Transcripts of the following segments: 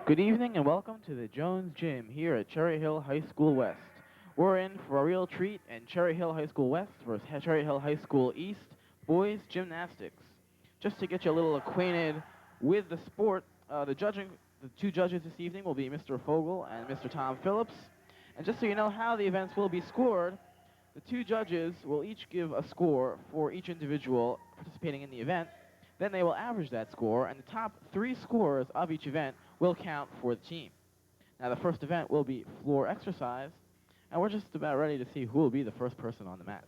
Good evening and welcome to the Jones Gym here at Cherry Hill High School West. We're in for a real treat in Cherry Hill High School West versus Cherry Hill High School East Boys Gymnastics. Just to get you a little acquainted with the sport, the two judges this evening will be Mr. Fogel and Mr. Tom Phillips. And just so you know how the events will be scored, the two judges will each give a score for each individual participating in the event. Then they will average that score, and the top three scores of each event will count for the team. Now, the first event will be floor exercise, and we're just about ready to see who will be the first person on the mats.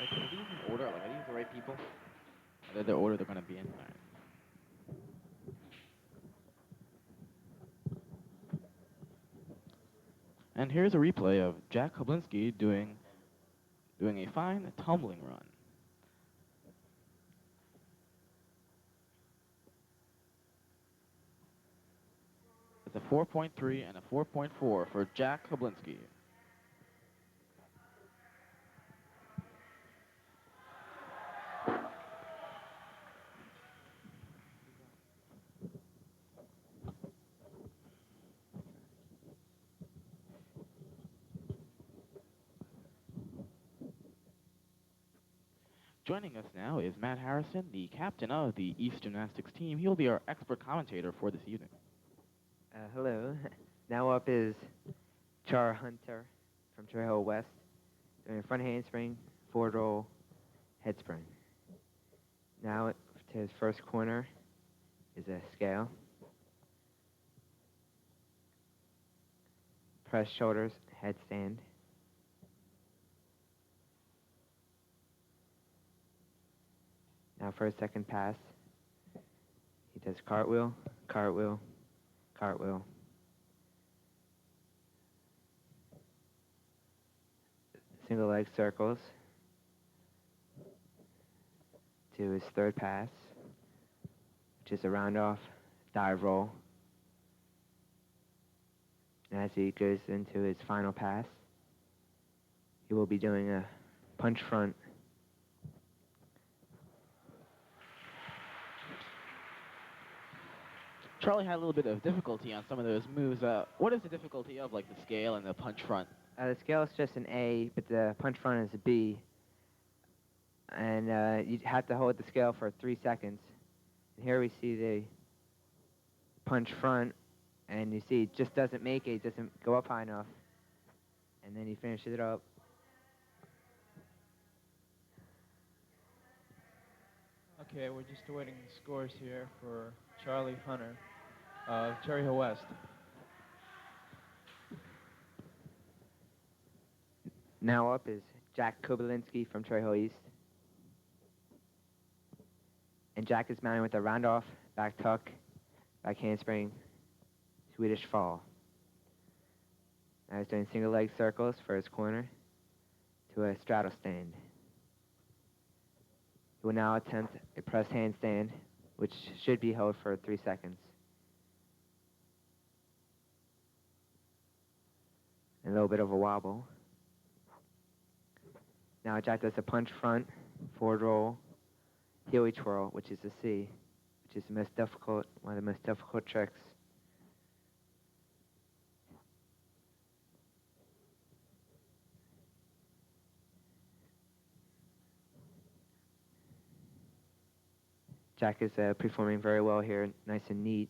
Like, are these in order? Like, are these the right people? Are they the order they're going to be in? All right. And here's a replay of Jack Koblinski doing a fine tumbling run. It's a 4.3 and a 4.4 for Jack Koblinski. Joining us now is Matt Harrison, the captain of the East Gymnastics team. He'll be our expert commentator for this evening. Hello. Now up is Char Hunter from Trejo West, doing a front handspring, forward roll, head spring. Now to his first corner is a scale. Press shoulders, headstand. Now for his second pass, he does cartwheel, cartwheel, cartwheel. Single leg circles to his third pass, which is a round off dive roll. And as he goes into his final pass, he will be doing a punch front. Charlie had a little bit of difficulty on some of those moves. What is the difficulty of like the scale and the punch front? The scale is just an A, but the punch front is a B. And you have to hold the scale for 3 seconds. And here we see the punch front, and you see it just doesn't make it, it doesn't go up high enough. And then he finishes it up. Okay, we're just awaiting the scores here for Charlie Hunter of Cherry Hill West. Now up is Jack Kobylinski from Trejo East. And Jack is mounted with a round off, back tuck, back handspring, Swedish fall. Now he's doing single leg circles for his corner to a straddle stand. He will now attempt a press handstand, which should be held for 3 seconds. And a little bit of a wobble. Now Jack does a punch front, forward roll, heel twirl, which is a C, which is one of the most difficult tricks. Jack is performing very well here, nice and neat.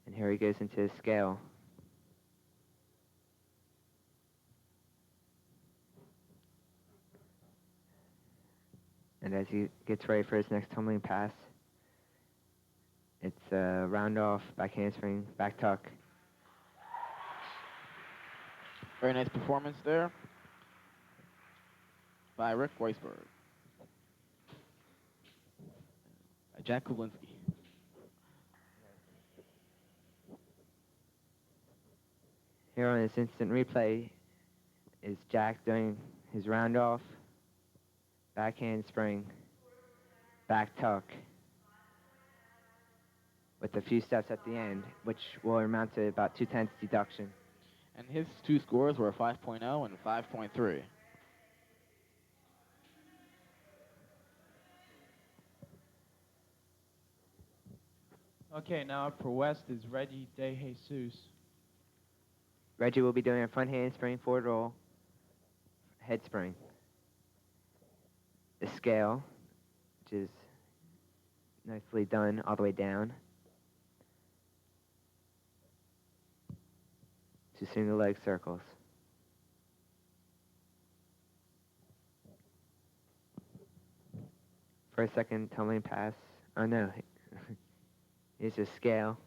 And here he goes into his scale. And as he gets ready for his next tumbling pass, it's a round off, back handspring, back tuck. Very nice performance there by Rick Weisberg. Jack Kublinski. Here on this instant replay is Jack doing his round off, back handspring, back tuck, with a few steps at the end, which will amount to about 2/10 deduction. And his two scores were 5.0 and 5.3. Okay, now up for West is Reggie De Jesus. Reggie will be doing a front handspring, forward roll, head spring. The scale, which is nicely done all the way down. To single leg circles. First, second tumbling pass. Oh no, here's a scale.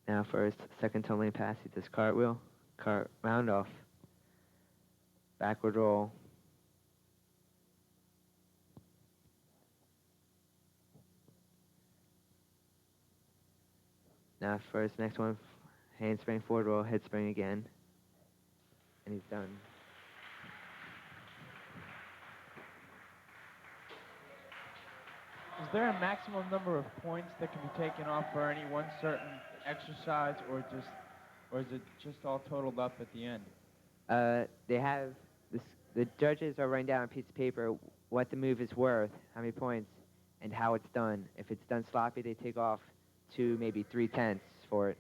Now first, second tumbling pass, he does cartwheel, round off, backward roll. Now first, next one, handspring, forward roll, head spring again. And he's done. Is there a maximum number of points that can be taken off for any one certain exercise, or is it just all totaled up at the end? They have this, the judges are writing down on a piece of paper what the move is worth, how many points, and how it's done. If it's done sloppy, they take off 2, maybe 3/10 for it.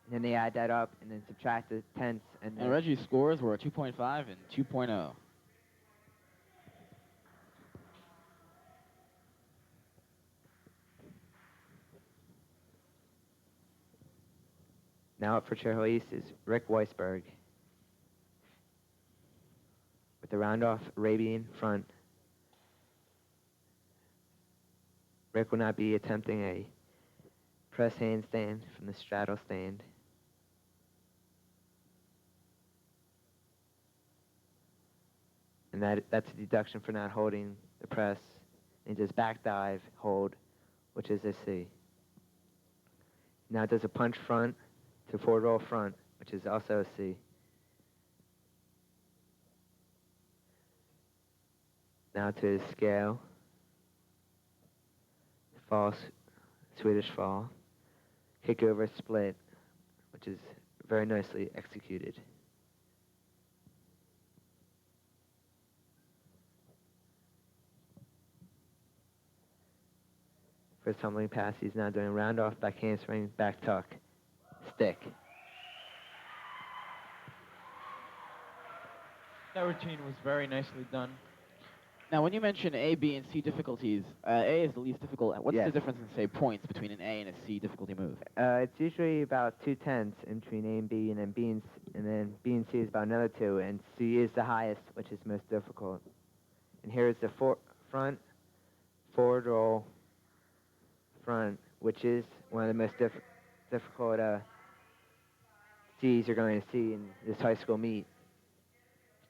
And then they add that up and then subtract the tenths. And Reggie's scores were 2.5 and 2.0. Now up for Cherry Hill East is Rick Weisberg. With the round-off Arabian front. Rick will not be attempting a press handstand from the straddle stand. And that's a deduction for not holding the press. And he does back dive, hold, which is a C. Now does a punch front to forward roll front, which is also a C. Now to his scale. Fall, Swedish fall. Kick over split, which is very nicely executed. First tumbling pass, he's now doing round off, back handspring, back tuck, stick. That routine was very nicely done. Now, when you mention A, B, and C difficulties, A is the least difficult. What's Yes. the difference in, say, points between an A and a C difficulty move? It's usually about 2/10 in between A and B, and then then B and C is about another 2, and C is the highest, which is most difficult. And here is the front, forward roll, front, which is one of the most difficult C's you're going to see in this high school meet.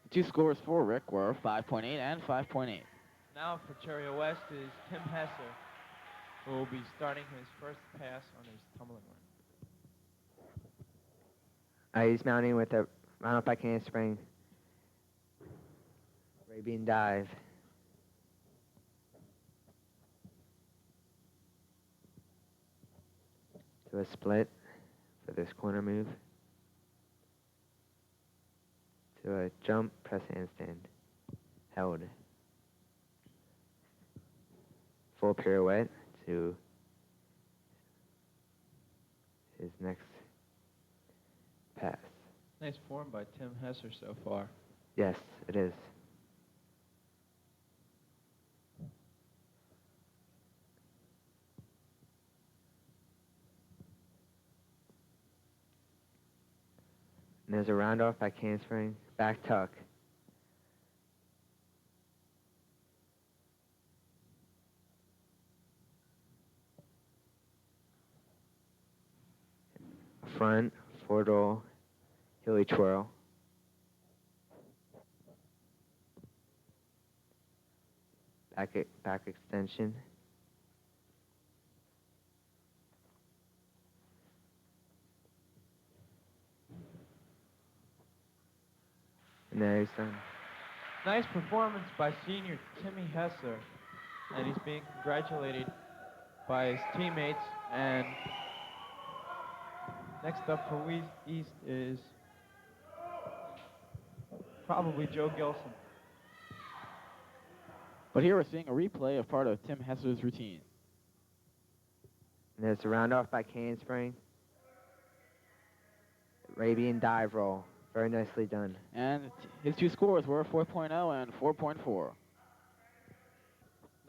The two scores for Rick were 5.8 and 5.8. Now for Cherry Hill West is Tim Hesser, who will be starting his first pass on his tumbling run. He's mounting with a round up back handspring, Arabian dive. To a split for this corner move. To a jump, press handstand, held. Full pirouette to his next pass. Nice form by Tim Hesser so far. Yes, it is. And there's a round off back handspring, back tuck. Front, forward roll, hilly twirl. Back extension. And there he's done. Nice performance by senior Timmy Hessler, and he's being congratulated by his teammates. And next up for East is probably Joe Gilson. But here we're seeing a replay of part of Tim Hessler's routine. And there's a round off back handspring. Arabian dive roll. Very nicely done. And his two scores were 4.0 and 4.4.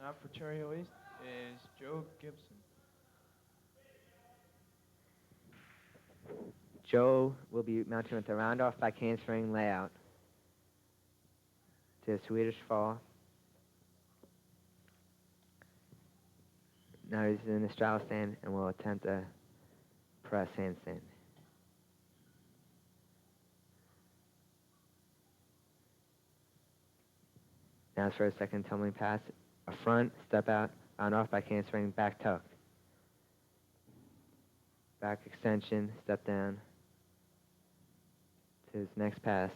Now for Cherry Hill East is Joe Gibson. Joe will be mounting with a round off back handspring layout to a Swedish fall. Now he's in the straddle stand and will attempt a press handstand. Now for a second tumbling pass, a front, step out, round off back handspring, back tuck. Back extension, step down to his next pass,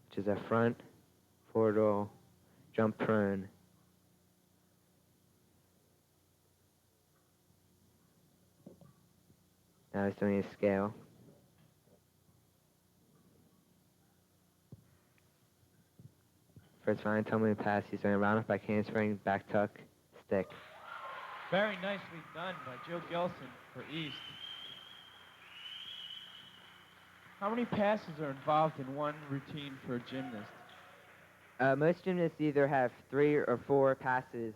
which is a front, forward roll, jump prone. Now he's doing a scale. First fine tumbling pass, he's doing a round off back handspring, back tuck, stick. Very nicely done by Joe Gilson for East. How many passes are involved in one routine for a gymnast? Most gymnasts either have 3 or 4 passes,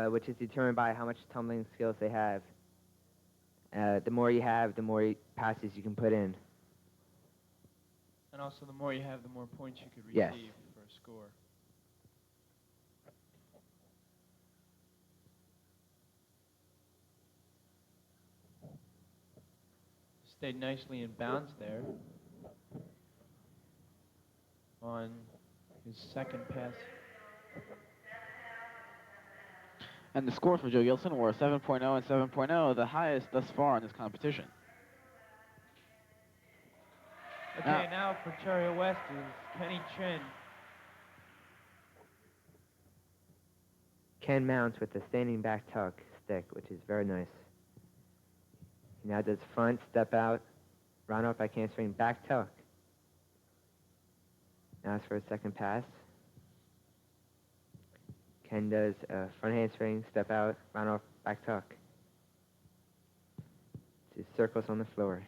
which is determined by how much tumbling skills they have. The more you have, the more passes you can put in. And also, the more you have, the more points you could receive Yes. for a score. Stayed nicely in bounds there on his second pass. And the scores for Joe Gilson were 7.0 and 7.0, the highest thus far in this competition. Okay, now for Cherry Hill West is Kenny Chin. Ken mounts with a standing back tuck stick, which is very nice. He now does front, step out, round off back handspring, back tuck. Now it's for a second pass. Ken does a front handspring, step out, round off back tuck. Just circles on the floor.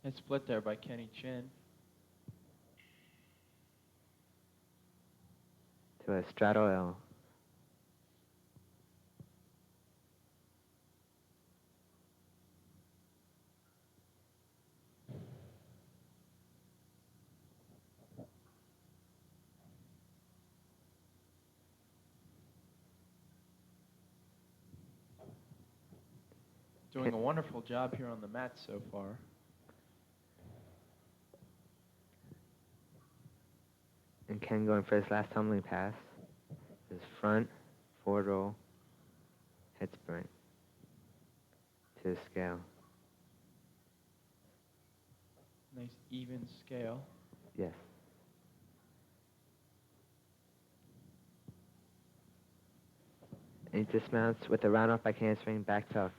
Nice split there by Kenny Chin. To a straddle L. Doing a wonderful job here on the mat so far. And Ken going for his last tumbling pass. His front, forward roll, head sprint. To the scale. Nice even scale. Yes. And he dismounts with a round off back handspring, back tuck.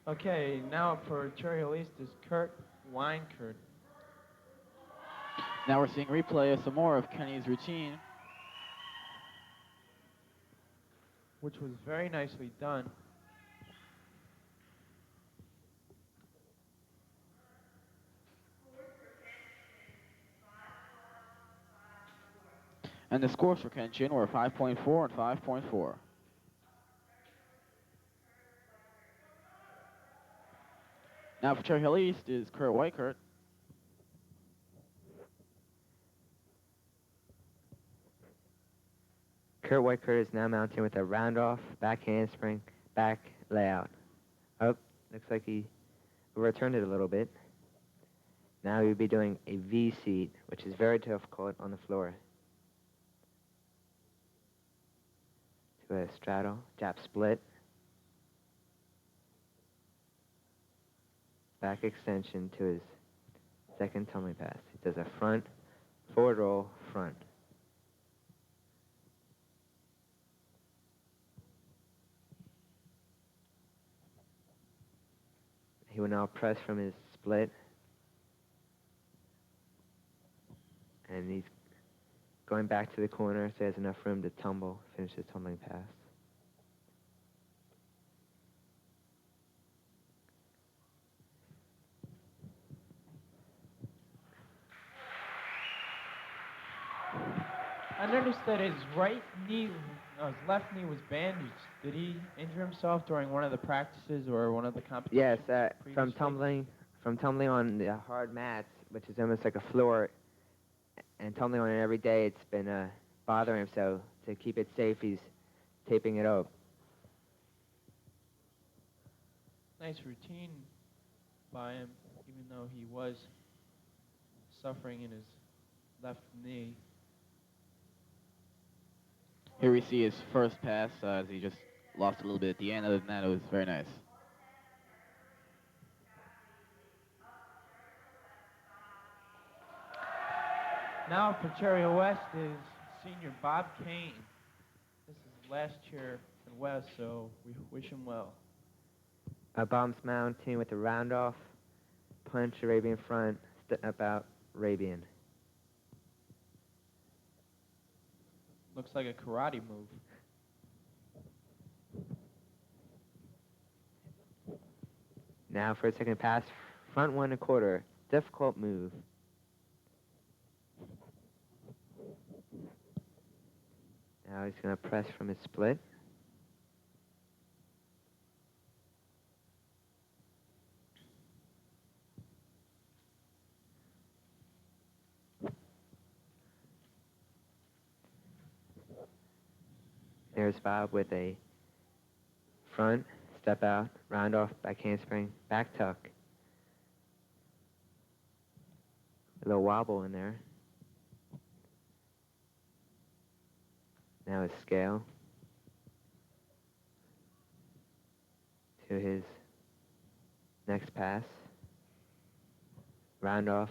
Okay, now for Cherry Hill East is Kurt Weinkert. Now we're seeing a replay of some more of Kenny's routine. Which was very nicely done. And the scores for Kenshin were 5.4 and 5.4. Now for Cherry Hill East is Kurt Weichert. Kurt Weichert is now mounting with a round-off, back handspring, back layout. Oh, looks like he overturned it a little bit. Now he would be doing a V-seat, which is very difficult on the floor. To a straddle, jab split. Back extension to his second tumbling pass. He does a front, forward roll, front. He will now press from his split. And he's going back to the corner so he has enough room to tumble, finish his tumbling pass. I noticed that his left knee was bandaged. Did he injure himself during one of the practices or one of the competitions? Yes, from tumbling on the hard mats, which is almost like a floor, and tumbling on it every day, it's been bothering him. So to keep it safe, he's taping it up. Nice routine by him, even though he was suffering in his left knee. Here we see his first pass as he just lost a little bit at the end. Other than that, it was very nice. Now for Cherry Hill West is senior Bob Kane. This is last year in West, so we wish him well. Bob's mounting with a round-off, punch, Arabian front, step out, Arabian. Looks like a karate move. Now for a second pass, front 1 1/4, difficult move. Now he's going to press from his split. There's Bob with a front, step out, round off, back handspring, back tuck. A little wobble in there. Now his scale to his next pass. Round off,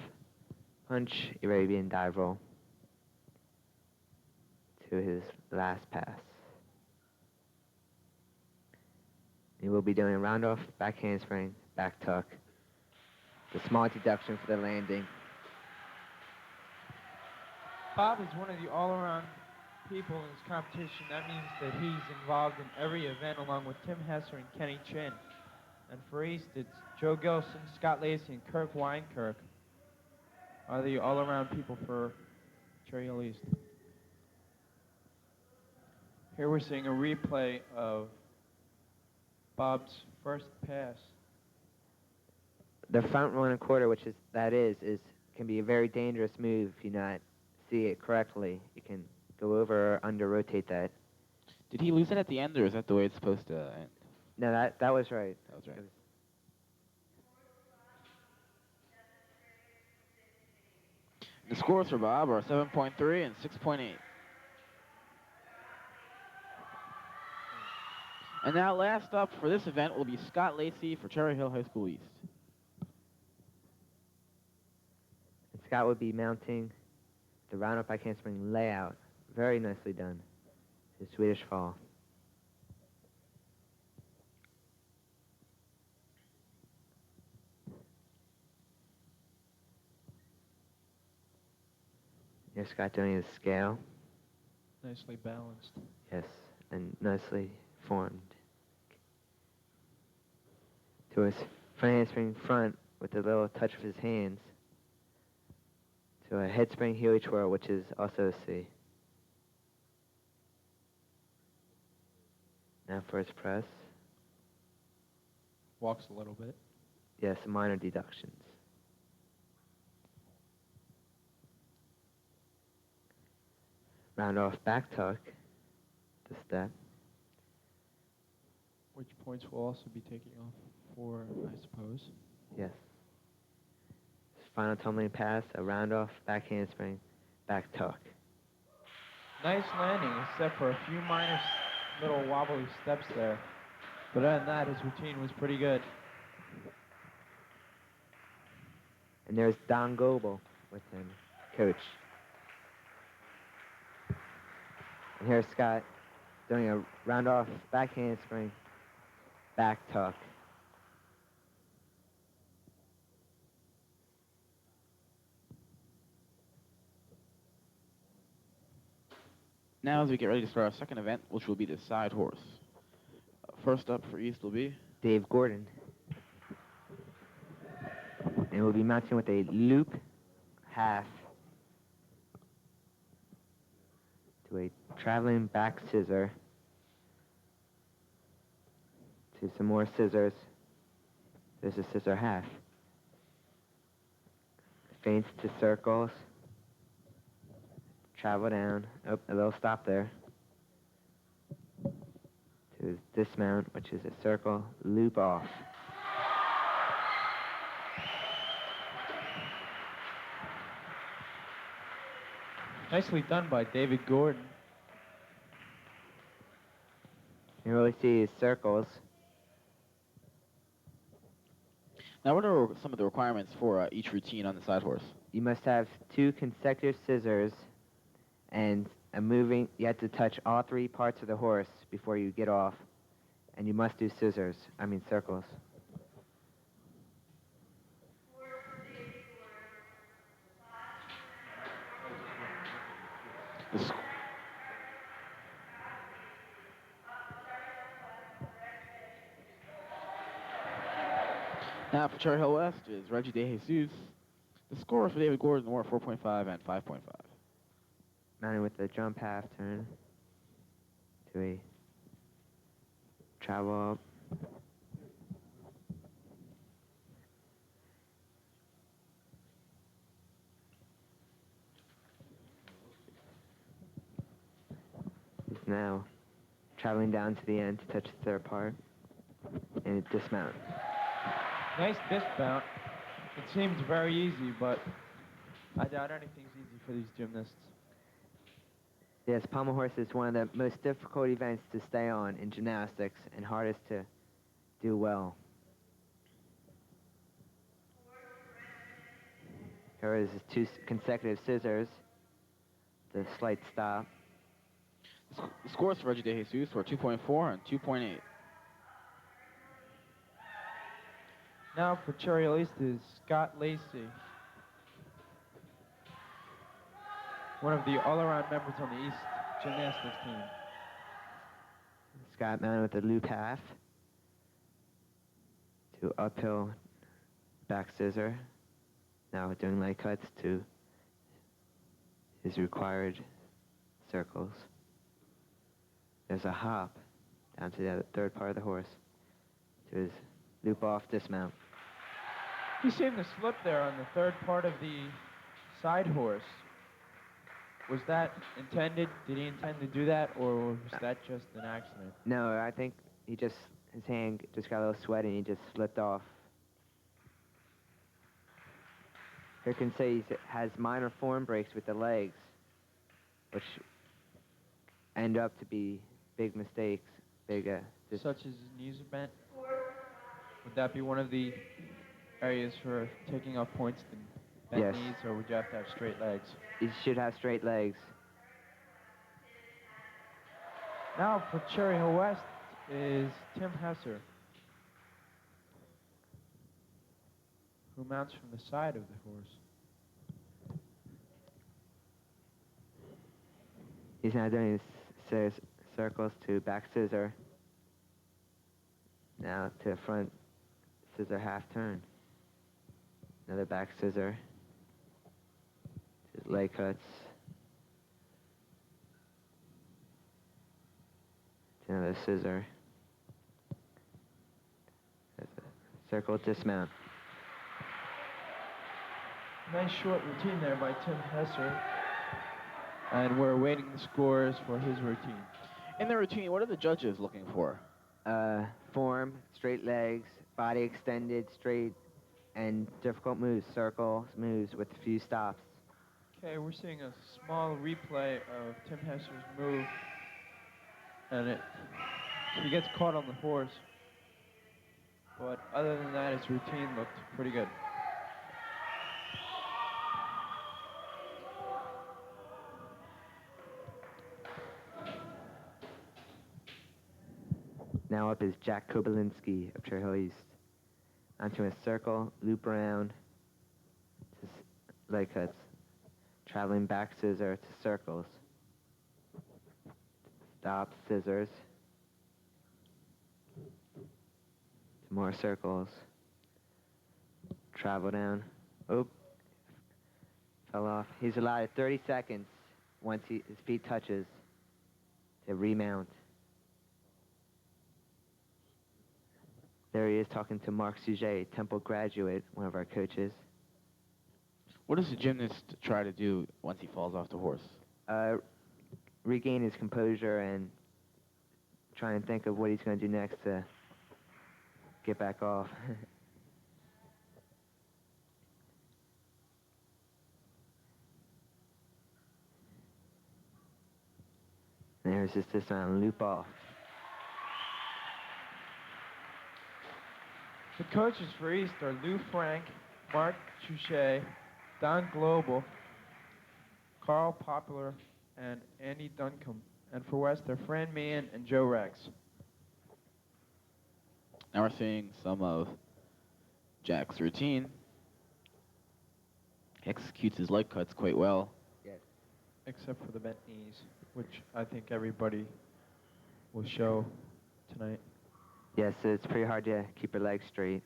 punch, Arabian dive roll to his last pass. He will be doing a round off, back handspring, back tuck. The small deduction for the landing. Bob is one of the all-around people in this competition. That means that he's involved in every event along with Tim Hesser and Kenny Chin. And for East, it's Joe Gilson, Scott Lacey, and Kirk Weinkirk are the all-around people for Cherry Hill East. Here we're seeing a replay of Bob's first pass. The front 1 1/4, which can be a very dangerous move if you not see it correctly. You can go over or under rotate that. Did he lose it at the end, or is that the way it's supposed to end? No, that was right. That was right. The scores for Bob are 7.3 and 6.8. And now last up for this event will be Scott Lacey for Cherry Hill High School East. And Scott would be mounting the round up back handspring layout. Very nicely done. His Swedish fall. Here's Scott doing his scale. Nicely balanced. Yes, and nicely formed. To his front handspring front with a little touch of his hands. To a head spring heel twirl, which is also a C. Now first press. Walks a little bit. Yes, minor deductions. Round off back tuck. The step. Which points will also be taking off for, I suppose. Yes. Final tumbling pass, a round off, back handspring, back tuck. Nice landing, except for a few minor little wobbly steps there. But other than that, his routine was pretty good. And there's Don Goebel with him, coach. And here's Scott doing a round off, back handspring, back tuck. Now as we get ready to start our second event, which will be the side horse. First up for East will be Dave Gordon. And we'll be mounting with a loop half to a traveling back scissor to some more scissors. There's a scissor half. Feints to circles. Travel down. Oh, a little stop there. To dismount, which is a circle, loop off. Nicely done by David Gordon. You really see his circles. Now, what are some of the requirements for each routine on the side horse? You must have 2 consecutive scissors and you have to touch all 3 parts of the horse before you get off. And you must do circles. The sc- Now for Cherry Hill West is Reggie DeJesus. The scores for David Gordon were 4.5 and 5.5. Mounting with the jump half turn to a travel up. He's now traveling down to the end to touch the third part and dismount. Nice dismount. It seems very easy, but I doubt anything's easy for these gymnasts. Yes, pommel horse is one of the most difficult events to stay on in gymnastics and hardest to do well. Here is 2 consecutive scissors, the slight stop. The scores for Reggie DeJesus were 2.4 and 2.8. Now for Cherry Hill East is Scott Lacey, one of the all-around members on the East gymnastics team. Scott mounted with the loop half to uphill back scissor. Now doing leg cuts to his required circles. There's a hop down to the third part of the horse to his loop off dismount. He seemed to slip there on the third part of the side horse. Was that intended? Did he intend to do that, or was that just an accident? No, I think his hand just got a little sweaty and he just slipped off. Here you can see he has minor form breaks with the legs, which end up to be big mistakes. Such as his knees are bent? Would that be one of the areas for taking off points, the bent Yes. knees, or would you have to have straight legs? He should have straight legs. Now for Cherry Hill West is Tim Hesser, who mounts from the side of the horse. He's now doing his circles to back scissor. Now to front scissor half turn. Another back scissor. His leg cuts. To another scissor. circle, dismount. Nice short routine there by Tim Hesser. And we're awaiting the scores for his routine. In the routine, what are the judges looking for? Form, straight legs, body extended, straight, and difficult moves, circles, moves with a few stops. Okay, we're seeing a small replay of Tim Hesser's move. And he gets caught on the horse. But other than that, his routine looked pretty good. Now up is Jack Kobylinski of Cherry Hill East. Onto a circle, loop around, to leg cuts. Traveling back scissor to circles. Stop, scissors. To more circles. Travel down. Oop. Fell off. He's allotted 30 seconds once his feet touches to remount. There he is talking to Mark Sujet, Temple graduate, one of our coaches. What does the gymnast try to do once he falls off the horse? Regain his composure and try and think of what he's going to do next to get back off. There's his dismount, loop off. The coaches for East are Lou Frank, Mark Chouchet, Don Global, Carl Popular, and Andy Duncombe. And for West, they're Fran Meehan and Joe Rex. Now we're seeing some of Jack's routine. He executes his leg cuts quite well. Yes. Except for the bent knees, which I think everybody will show tonight. Yes, it's pretty hard to keep your legs straight.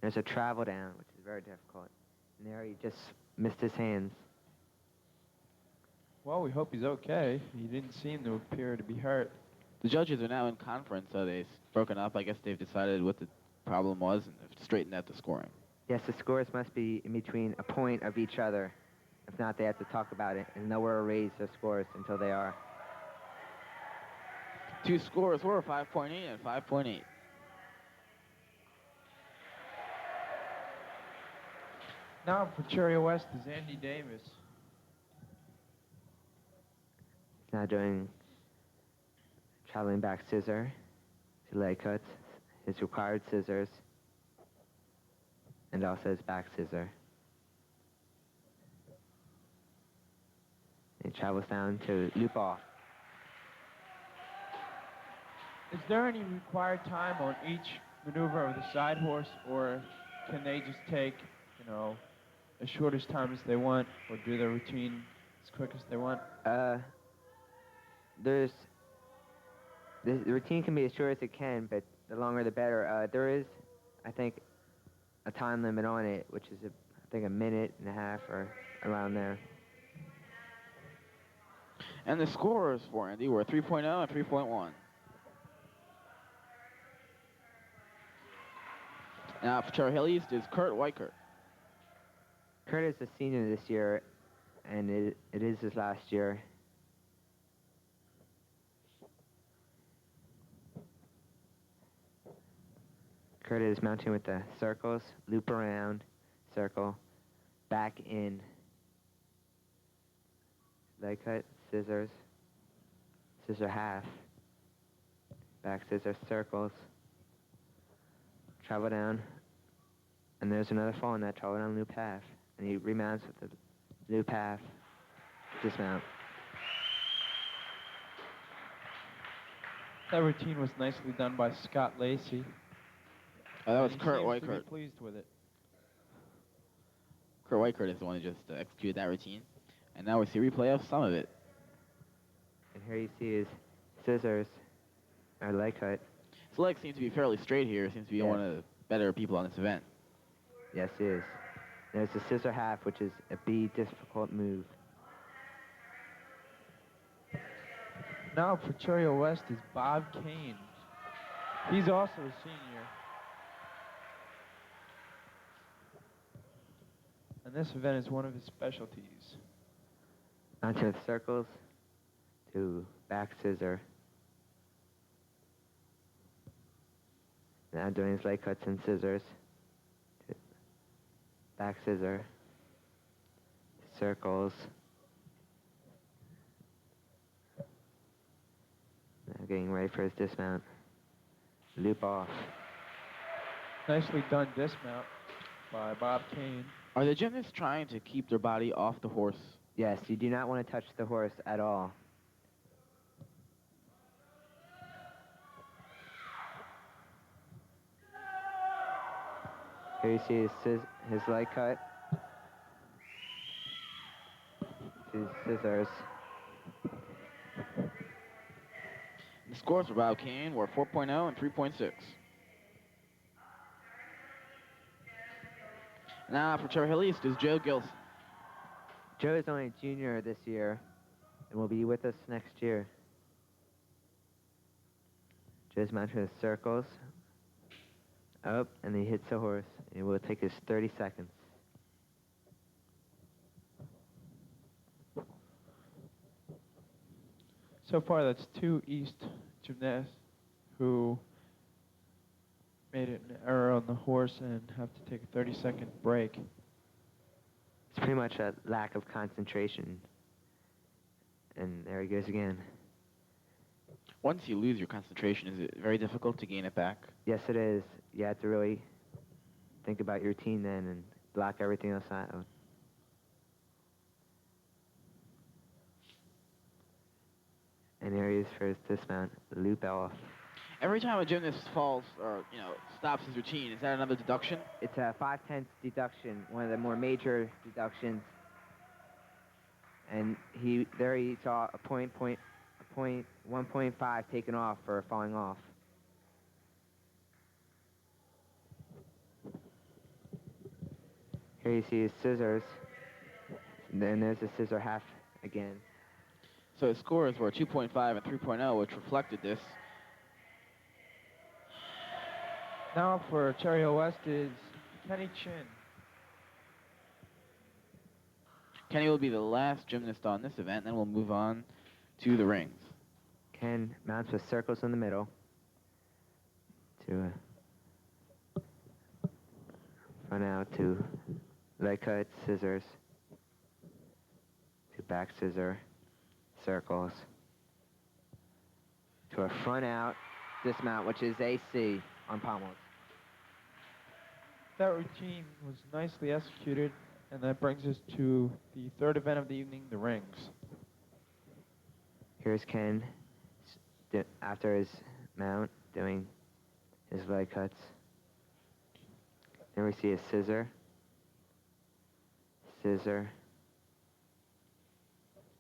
There's a travel down, which is very difficult. And there he just missed his hands. Well, we hope he's okay. He didn't seem to appear to be hurt. The judges are now in conference, so they've broken up. I guess they've decided what the problem was and have straightened out the scoring. Yes, the scores must be in between a point of each other. If not, they have to talk about it, and nowhere raise their scores until they are. Two scores were 5.8 and 5.8. Now for Cherry West is Andy Davis. Now doing traveling back scissor to leg cuts, his required scissors, and also his back scissor. He travels down to loop off. Is there any required time on each maneuver of the side horse, or can they just take, as short as time as they want, or do their routine as quick as they want? The routine can be as short as it can, but the longer the better. There is, I think, a time limit on it, which is, I think, a minute and a half or around there. And the scores for Andy were 3.0 and 3.1. Now for Cherry Hill East is Kurt Weichert. Kurt is a senior this year, and it is his last year. Kurt is mounting with the circles, loop around, circle, back in, leg cut, scissors, scissor half, back scissors, circles, travel down, and there's another fall in that travel down loop half, and he remounts with the loop half, dismount. That routine was nicely done by Scott Lacey. That was He Kurt seems to be Weichert. pleased with it. Kurt Weichert is the one who just executed that routine. And now we see a replay of some of it. And here you see his scissors, or leg cut. His legs seem to be fairly straight here. Seems to be one of the better people on this event. Yes, he is. There's the scissor half, which is a B difficult move. Now for Cherry Hill West is Bob Kane. He's also a senior. and this event is one of his specialties. Onto the circles, to back scissor. Now doing his leg cuts and scissors. To back scissor. Circles. Now getting ready for his dismount. Loop off. Nicely done dismount by Bob Kane. Are the gymnasts trying to keep their body off the horse? Yes, you do not want to touch the horse at all. Here you see his leg cut. His scissors. The scores for Bob Kane were 4.0 and 3.6. Now for Cherry Hill East is Joe Gilson. Joe is only a junior this year and will be with us next year. Joe's mounted his circles. Up, and he hits the horse. It will take his 30 seconds. So far, that's two East gymnasts who made an error on the horse and have to take a 30-second break. It's pretty much a lack of concentration. And there he goes again. Once you lose your concentration, is it very difficult to gain it back? Yes, it is. You have to really think about your routine then and block everything else out. And here he is for his dismount. Loop off. Every time a gymnast falls or, stops his routine, is that another deduction? It's a 5/10 deduction, one of the more major deductions. And he saw a 1.5 taken off for falling off. Here you see his scissors. And then there's the scissor half again. So his scores were 2.5 and 3.0, which reflected this. Now for Cherry Hill West is Kenny Chin. Kenny will be the last gymnast on this event, then we'll move on to the rings. Ken mounts with circles in the middle. To front out to leg cut, scissors. To back scissor, circles. To a front out dismount, which is AC on pommels. That routine was nicely executed, and that brings us to the third event of the evening, the rings. Here's Ken after his mount doing his leg cuts. Then we see a scissor, scissor,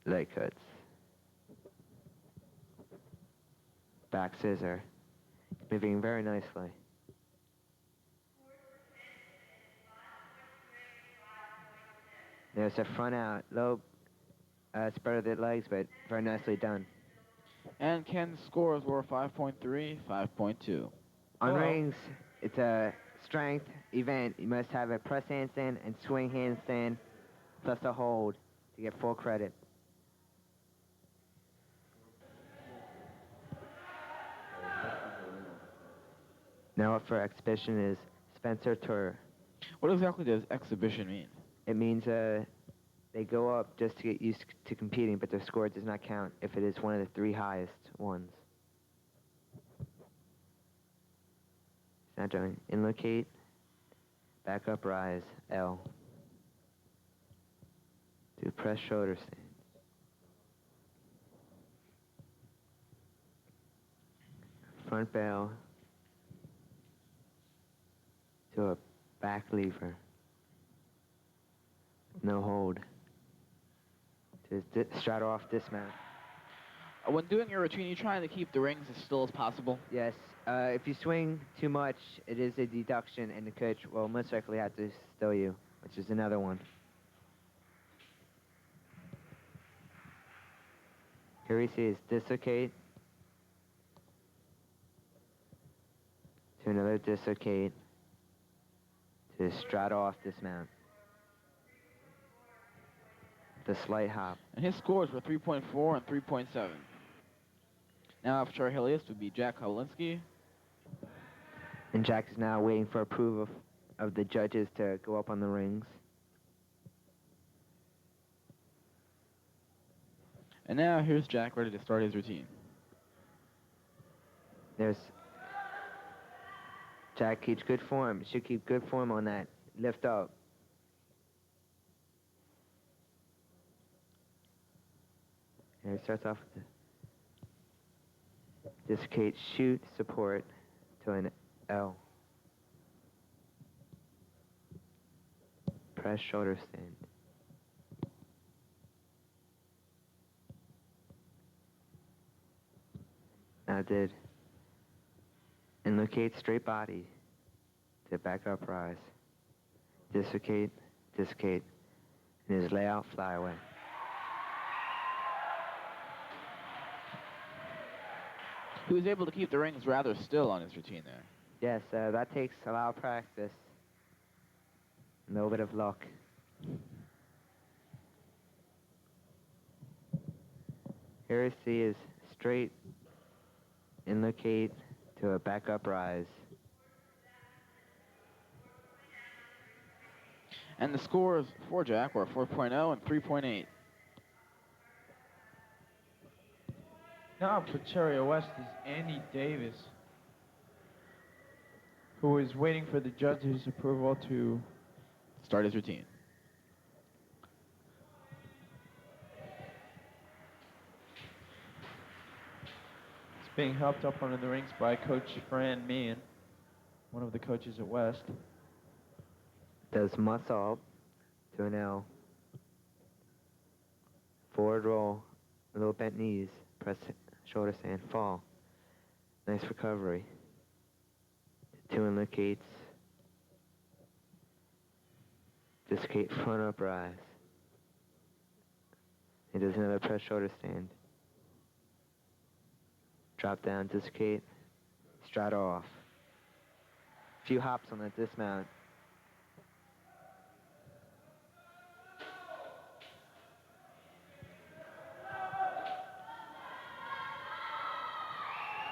leg cuts, back scissor, moving very nicely. There's a front out, low spread of the legs, but very nicely done. And Ken's scores were 5.3, 5.2. On rings, it's a strength event. You must have a press handstand and swing handstand, plus a hold to get full credit. Now up for exhibition is Spencer Tour. What exactly does exhibition mean? It means they go up just to get used to competing, but their score does not count if it is one of the three highest ones. Now doing inlocate, back up rise, L. Do press shoulder stand. Front bail to a back lever. No hold. To straddle off dismount. When doing your routine, you're trying to keep the rings as still as possible? Yes. If you swing too much, it is a deduction, and the coach will most likely have to still you, which is another one. Here we see is dislocate. To another dislocate. To straddle off dismount. the slight hop. And his scores were 3.4 and 3.7. Now for Cherry Hill East would be Jack Kowlinski. And Jack is now waiting for approval of the judges to go up on the rings. And now here's Jack ready to start his routine. There's Jack keeps good form. Should keep good form on that lift up. And he starts off with the dislocate, shoot, support to an L. Press, shoulder stand. Now did inlocate, straight body to back up, rise. Dislocate, dislocate, and his layout, fly away. He was able to keep the rings rather still on his routine there. Yes, that takes a lot of practice. A little bit of luck. Here we see is straight, inlocate to a back up rise. And the scores for Jack were 4.0 and 3.8. Now for Cherry Hill West is Andy Davis, who is waiting for the judges' approval to Start his routine. It's being helped up under the rings by Coach Fran Meehan, one of the coaches at West. Does muscle up to an L. Forward roll, little bent knees, press shoulder stand, fall. Nice recovery. Two inlocates. Dislocate, front up, rise. He does another press shoulder stand. Drop down, dislocate, straddle off. Few hops on that dismount.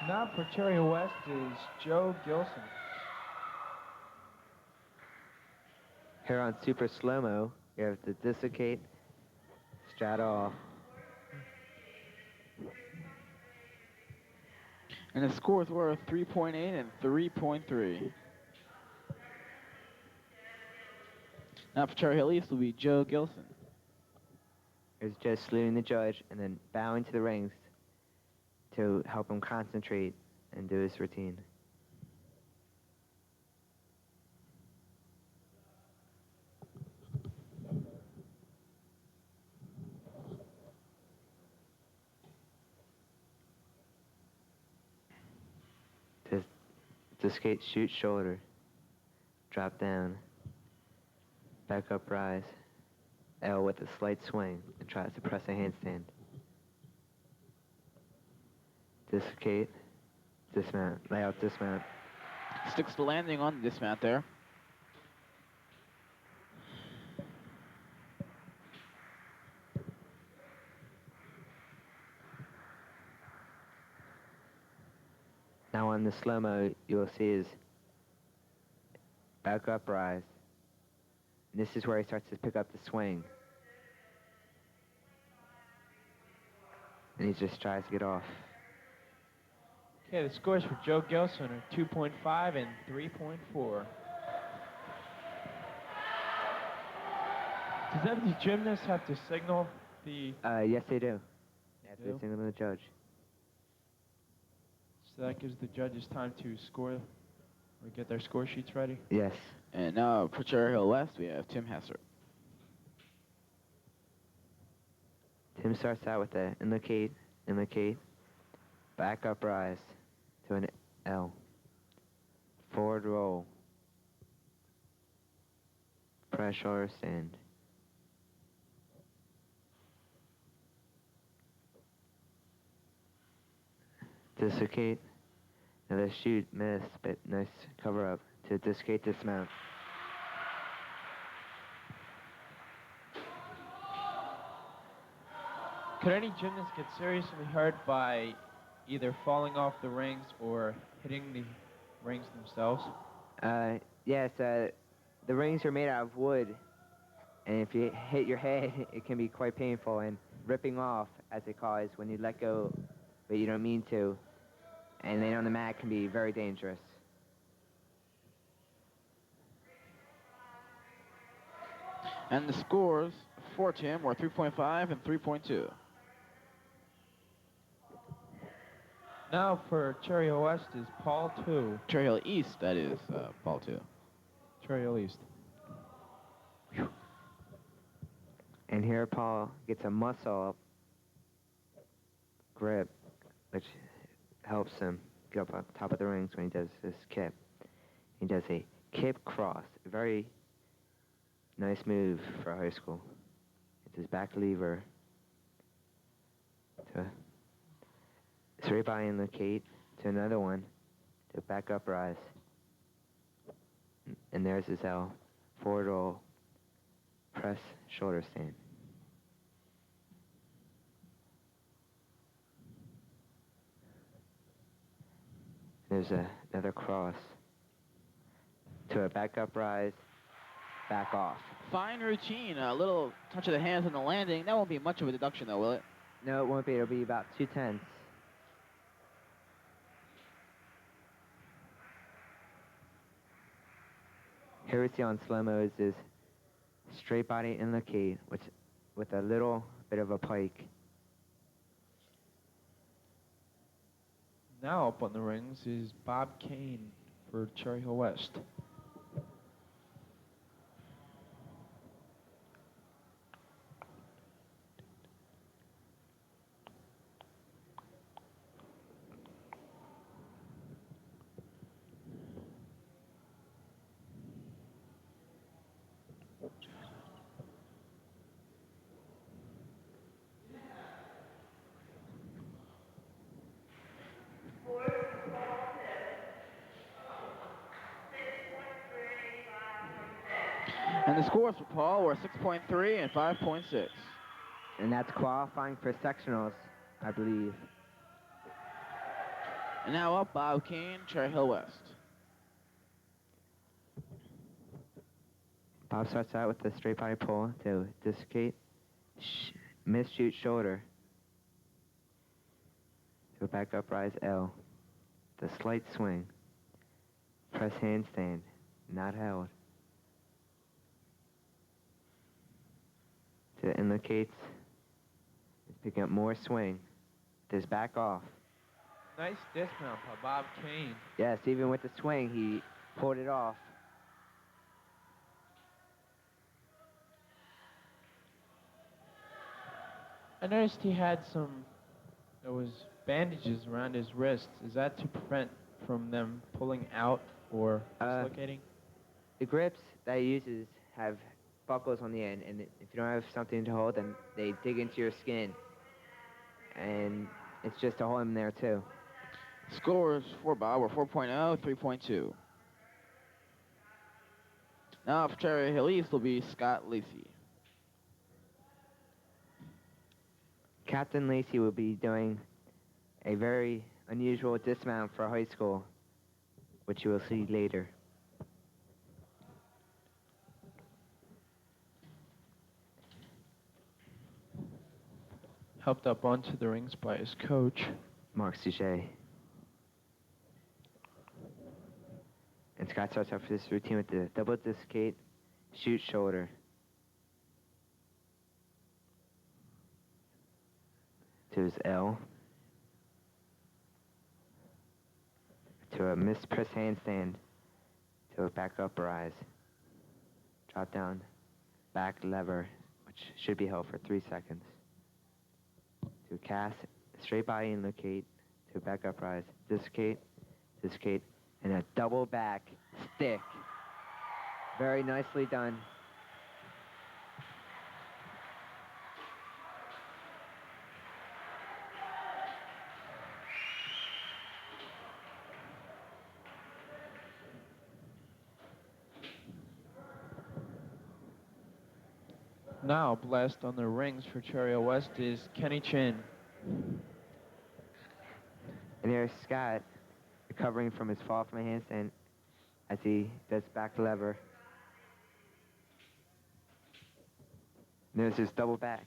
Now for Cherry Hill West is Joe Gilson. Here on super slow-mo, you have to dislocate, straddle off. And the scores were 3.8 and 3.3. Now for Cherry Hill East will be Joe Gilson. Here's just saluting the judge and then bowing to the rings to help him concentrate and do his routine. Dislocate, shoot, shoulder, drop down, back up, rise, L with a slight swing, and tries to press a handstand. Dislocate, dismount, layout, dismount. Sticks the landing on the dismount there. Now on the slow-mo, you'll see his back up, rise. And this is where he starts to pick up the swing. And he just tries to get off. Okay, the scores for Joe Gilson are 2.5 and 3.4. Does every gymnast have to signal the... Yes, they do. After do? they signal to the judge. So that gives the judges time to score or get their score sheets ready? Yes. And now for Cherry Hill West, we have Tim Hesser. Tim starts out with the inlocate, back up, rise to an L. Forward roll. Press shoulder stand. Dislocate. Another shoot, miss, but nice cover up to dislocate, dismount. Could any gymnast get seriously hurt by either falling off the rings or hitting the rings themselves? Yes, the rings are made out of wood, and if you hit your head, it can be quite painful. And ripping off, as they call it, is when you let go, but you don't mean to, and then on the mat can be very dangerous. And the scores for Tim were 3.5 and 3.2. Now for Cherry Hill West is Paul 2. Cherry Hill East, that is, Paul 2. Cherry Hill East. And here Paul gets a muscle grip, which helps him get up on top of the rings when he does his kip. He does a kip cross, a very nice move for high school. It's his back lever to straight by and locate to another one to back up rise. And there's his L, forward roll, press, shoulder stand. There's another cross to a back up rise, back off. Fine routine, a little touch of the hands on the landing. That won't be much of a deduction, though, will it? No, it won't be. It'll be about 2/10. Here we see on slow-mo is this straight body and locate, which with a little bit of a pike. Now up on the rings is Bob Kane for Cherry Hill West. And the scores for Paul were 6.3 and 5.6. And that's qualifying for sectionals, I believe. And now up, Bob Kane, Cherry Hill West. Bob starts out with the straight body pull to dislocate, miss shoot shoulder, to a back up rise L, the slight swing, press handstand, not held, to the indicates, he's picking up more swing, this back off. Nice dismount by Bob Kane. Yes, even with the swing, he pulled it off. I noticed he had there was bandages around his wrists. Is that to prevent from them pulling out or dislocating? The grips that he uses have buckles on the end, and if you don't have something to hold them, they dig into your skin. And it's just to hold him there, too. Scores for Bob were 4.0, 3.2. Now for Cherry Hill East will be Scott Lacey. Captain Lacey will be doing a very unusual dismount for high school, which you will see later. Helped up onto the rings by his coach. Mark Suchet. And Scott starts off this routine with the double dislocate, shoot shoulder. To his L. To a missed press handstand. To a back up rise. Drop down, back lever, which should be held for 3 seconds. To cast, straight body and locate. To back up rise, dislocate, dislocate, and a double back stick. Very nicely done. Now, blessed on the rings for Cherry Hill West is Kenny Chin. And there's Scott recovering from his fall from a handstand as he does back lever. And there's his double back.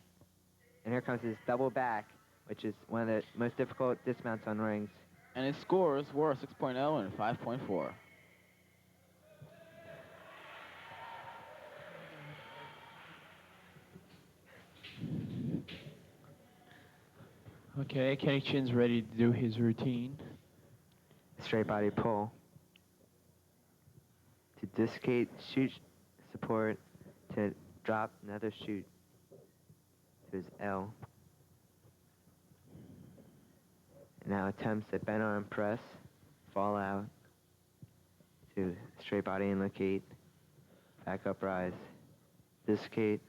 And here comes his double back, which is one of the most difficult dismounts on rings. And his scores were 6.0 and 5.4. Okay, Kenny Chin's ready to do his routine. Straight body pull. To dislocate, shoot, support, to drop, another shoot. To his L. Now attempts a bent arm press, fall out, to straight body and locate, back up rise, dislocate,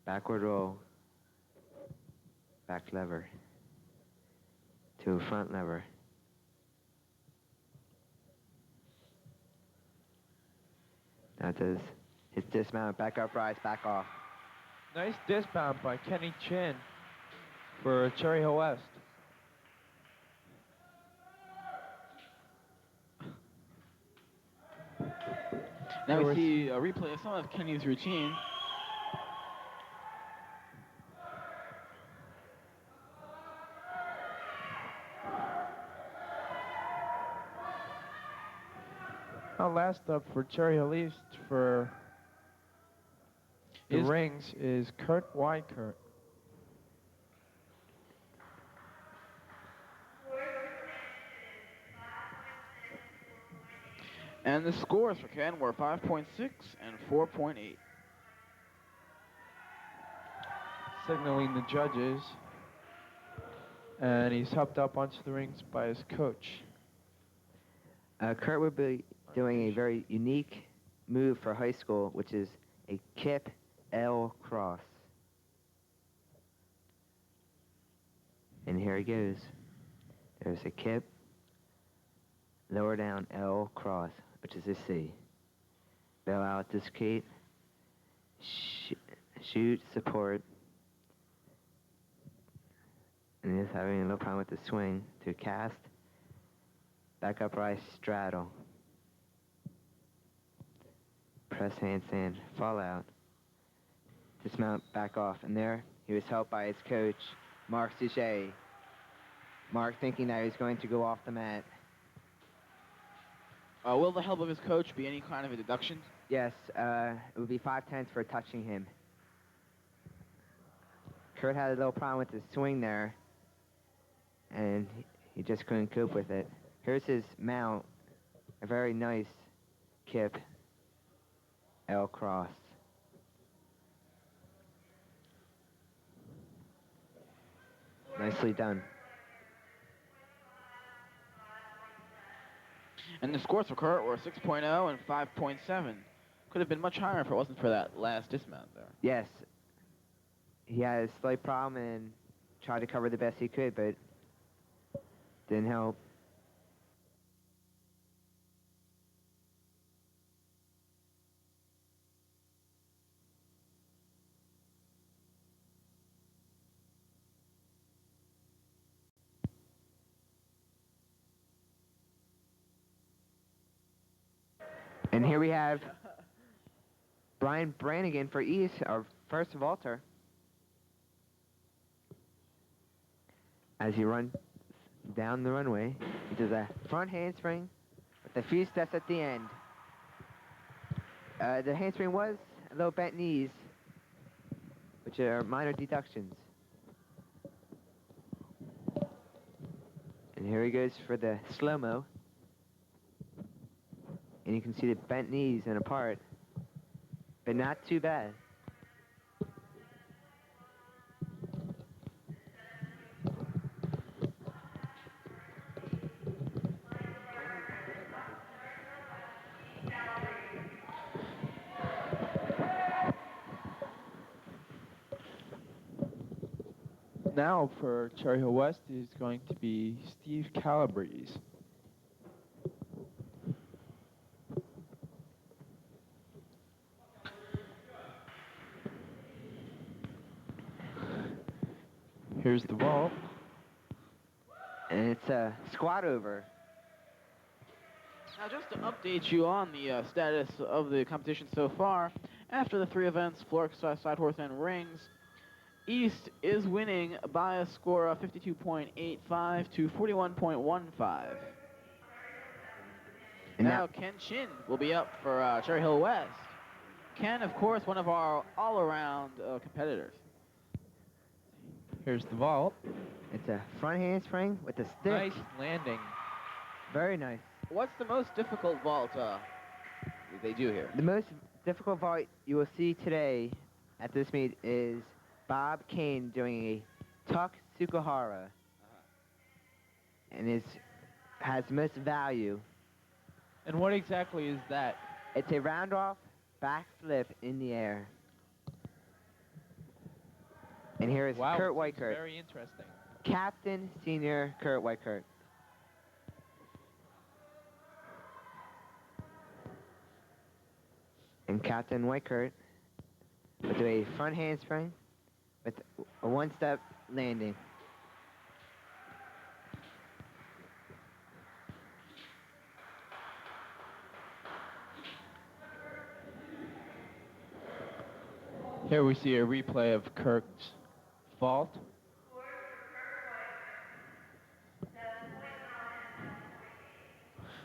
backward roll, back lever, to front lever. Now does his dismount, back up rise, back off. Nice dismount by Kenny Chin for Cherry Hill West. Now we see a replay of some of Kenny's routine. Now last up for Cherry Hill East for the rings is Kurt Wykert. And the scores for Ken were 5.6 and 4.8. Signaling the judges. And he's helped up onto the rings by his coach. Kurt will be doing a very unique move for high school, which is a kip L cross. And here he goes. There's a kip, lower down L cross, which is a C. Bail out, dislocate, shoot, support. And he's having a little problem with the swing to cast, back up rise, straddle. Press handstand, fall out, dismount, back off, and there he was helped by his coach, Mark Suchet. Mark thinking that he was going to go off the mat. Will the help of his coach be any kind of a deduction? Yes, it would be 5/10 for touching him. Kurt had a little problem with his swing there, and he just couldn't cope with it. Here's his mount, a very nice kip L cross. Nicely done. And the scores for Kurt were 6.0 and 5.7. Could have been much higher if it wasn't for that last dismount there. Yes. He had a slight problem and tried to cover the best he could, but didn't help. And here we have Brian Brannigan for East, our first vaulter. As he runs down the runway, he does a front handspring with a few steps at the end. The handspring was a little bent knees, which are minor deductions. And here he goes for the slow-mo. And you can see the bent knees and apart, but not too bad. Now for Cherry Hill West is going to be Steve Calabrese. Here's the vault. And it's a squat over. Now, just to update you on the status of the competition so far, after the 3 events, floor exercise, side horse, and rings, East is winning by a score of 52.85 to 41.15. And Now, Ken Chin will be up for Cherry Hill West. Ken, of course, one of our all-around competitors. Here's the vault. it's a front handspring with a stick. Nice landing. Very nice. What's the most difficult vault they do here? The most difficult vault you will see today at this meet is Bob Kane doing a tuck Sukahara. And has the most value. And what exactly is that? It's a round off back flip in the air. And here is Wow, Kurt it seems Weichert, very interesting. Captain Senior Kurt Weichert. And Captain Weichert will do a front handspring with a one-step landing. Here we see a replay of Kirk's vault.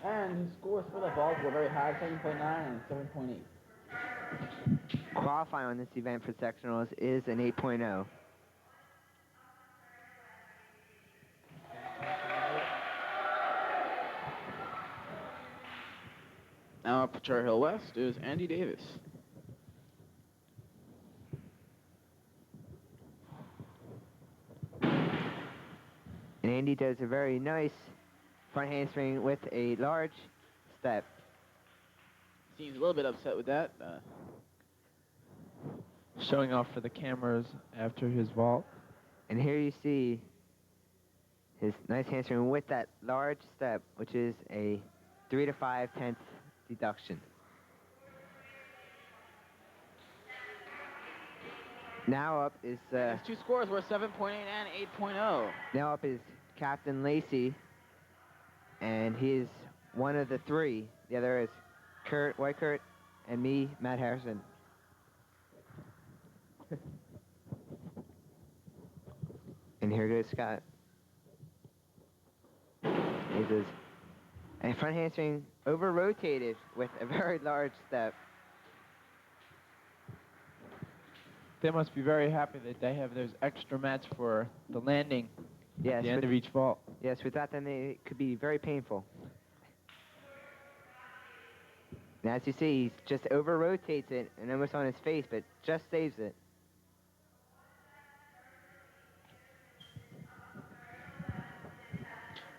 And his scores for the vault were very high, 7.9 and 7.8. Qualifying on this event for sectionals is an 8.0. Now up for Cherry Hill West is Andy Davis. And Andy does a very nice front handspring with a large step. Seems a little bit upset with that. Showing off for the cameras after his vault. And here you see his nice handspring with that large step, which is a 3 to 5/10 deduction. Now up is His 2 scores were 7.8 and 8.0. now up is Captain Lacey, and he is one of the 3. The other is Kurt Weichert and me, Matt Harrison. And here goes Scott. He does a front handspring over-rotated with a very large step. They must be very happy that they have those extra mats for the landing Yes, at the end of each vault. yes, without them it could be very painful. And as you see, he just over-rotates it and almost on his face, but just saves it.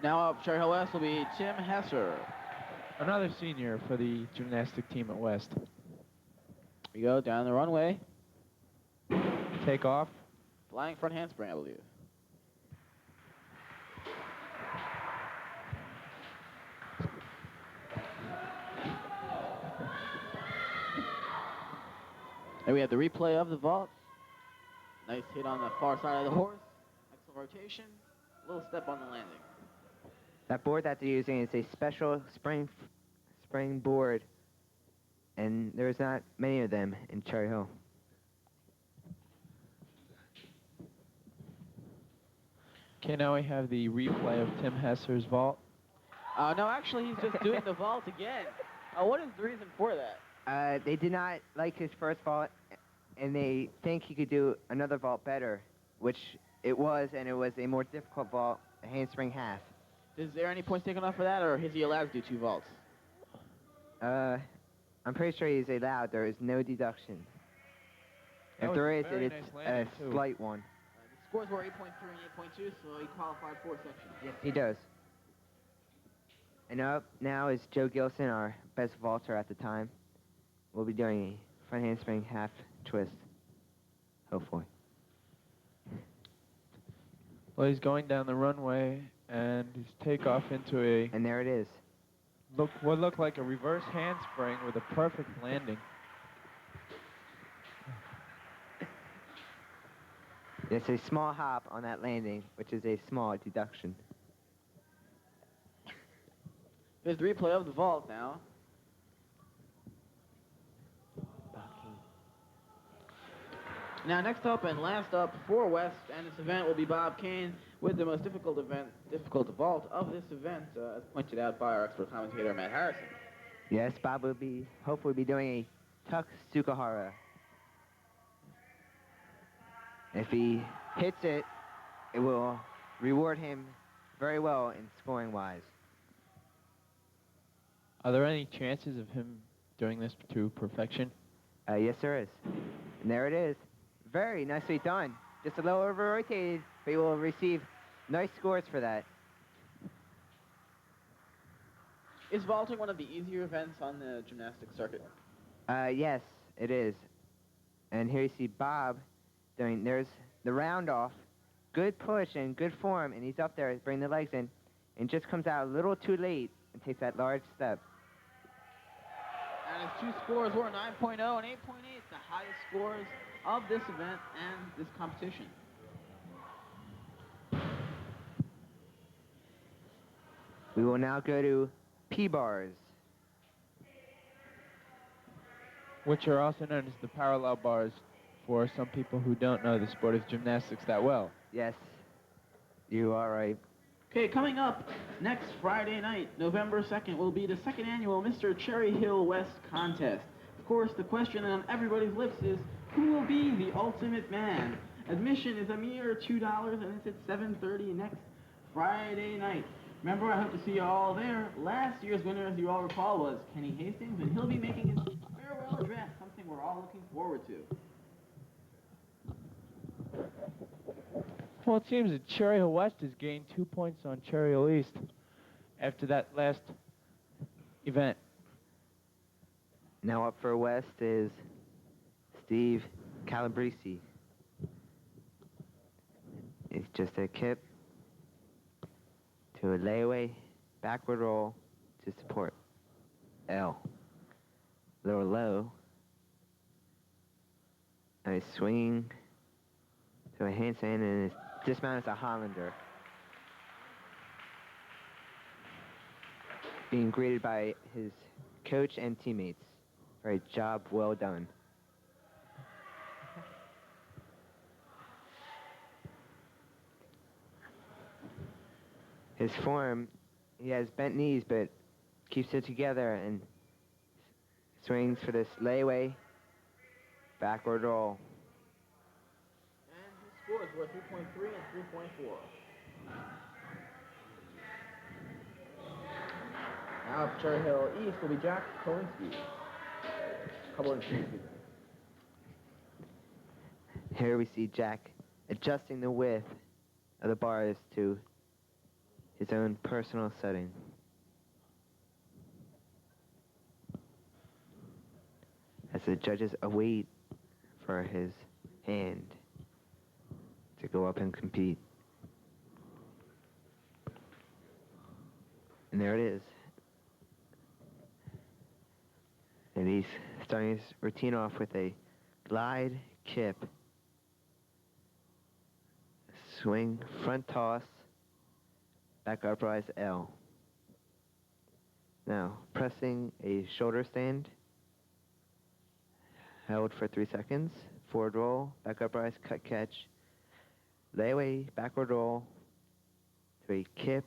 Now up Cherry Hill West will be Tim Hesser. Another senior for the gymnastic team at West. Here we go, down the runway. Take off. Flying front handspring, I believe. And we have the replay of the vault. Nice hit on the far side of the horse. Excellent rotation. Little step on the landing. That board that they're using is a special spring board, and there's not many of them in Cherry Hill. Okay, now we have the replay of Tim Hesser's vault. No, actually, he's just doing the vault again. What is the reason for that? They did not like his first vault, and they think he could do another vault better, which it was, and it was a more difficult vault, a handspring half. Is there any points taken off for that, or is he allowed to do 2 vaults? I'm pretty sure he's allowed. There is no deduction. That If was there a is, very it's nice a landing, too. slight one. The scores were 8.3 and 8.2, so he qualified 4 sections. Yes, he does. And up now is Joe Gilson, our best vaulter at the time. We'll be doing a front handspring half twist, hopefully. Well, he's going down the runway, and his takeoff into a And there it is. what looked like a reverse handspring with a perfect landing. It's a small hop on that landing, which is a small deduction. Here's the replay of the vault now. Now, next up and last up for West and this event will be Bob Kane with the most difficult vault of this event, as pointed out by our expert commentator, Matt Harrison. Yes, Bob will hopefully be doing a tuck Tsukahara. If he hits it, it will reward him very well in scoring-wise. Are there any chances of him doing this to perfection? Yes, there is. And there it is. Very nicely done. Just a little over-rotated, but you will receive nice scores for that. Is vaulting one of the easier events on the gymnastics circuit? Yes, it is. And here you see Bob there's the round off. Good push and good form, and he's up there, bringing the legs in, and just comes out a little too late and takes that large step. And his two scores were 9.0 and 8.8, the highest scores of this event and this competition. We will now go to P-bars. Which are also known as the parallel bars for some people who don't know the sport of gymnastics that well. Yes, you are right. Okay, coming up next Friday night, November 2nd, will be the second annual Mr. Cherry Hill West contest. Of course, the question on everybody's lips is, who will be the ultimate man? Admission is a mere $2, and it's at 7:30 next Friday night. Remember, I hope to see you all there. Last year's winner, as you all recall, was Kenny Hastings, and he'll be making his farewell address, something we're all looking forward to. Well, it seems that Cherry Hill West has gained 2 points on Cherry Hill East after that last event. Now up for West is Steve Calabrese. It's just a kip to a layaway, backward roll to support. L. Little low. And he's swinging to a handstand and is dismounted as a Hollander. Being greeted by his coach and teammates. Very job well done. His form, he has bent knees, but keeps it together and swings for this layaway, backward roll. And his scores were 3.3 and 3.4. Now up Cherry Hill East will be Jack Kolinsky. Here we see Jack adjusting the width of the bars to his own personal setting. As the judges await for his hand to go up and compete. And there it is. And he's starting his routine off with a glide kip, swing, front toss, back uprise L. Now, pressing a shoulder stand, held for 3 seconds, forward roll, back uprise, cut catch, layaway, backward roll, to a kip,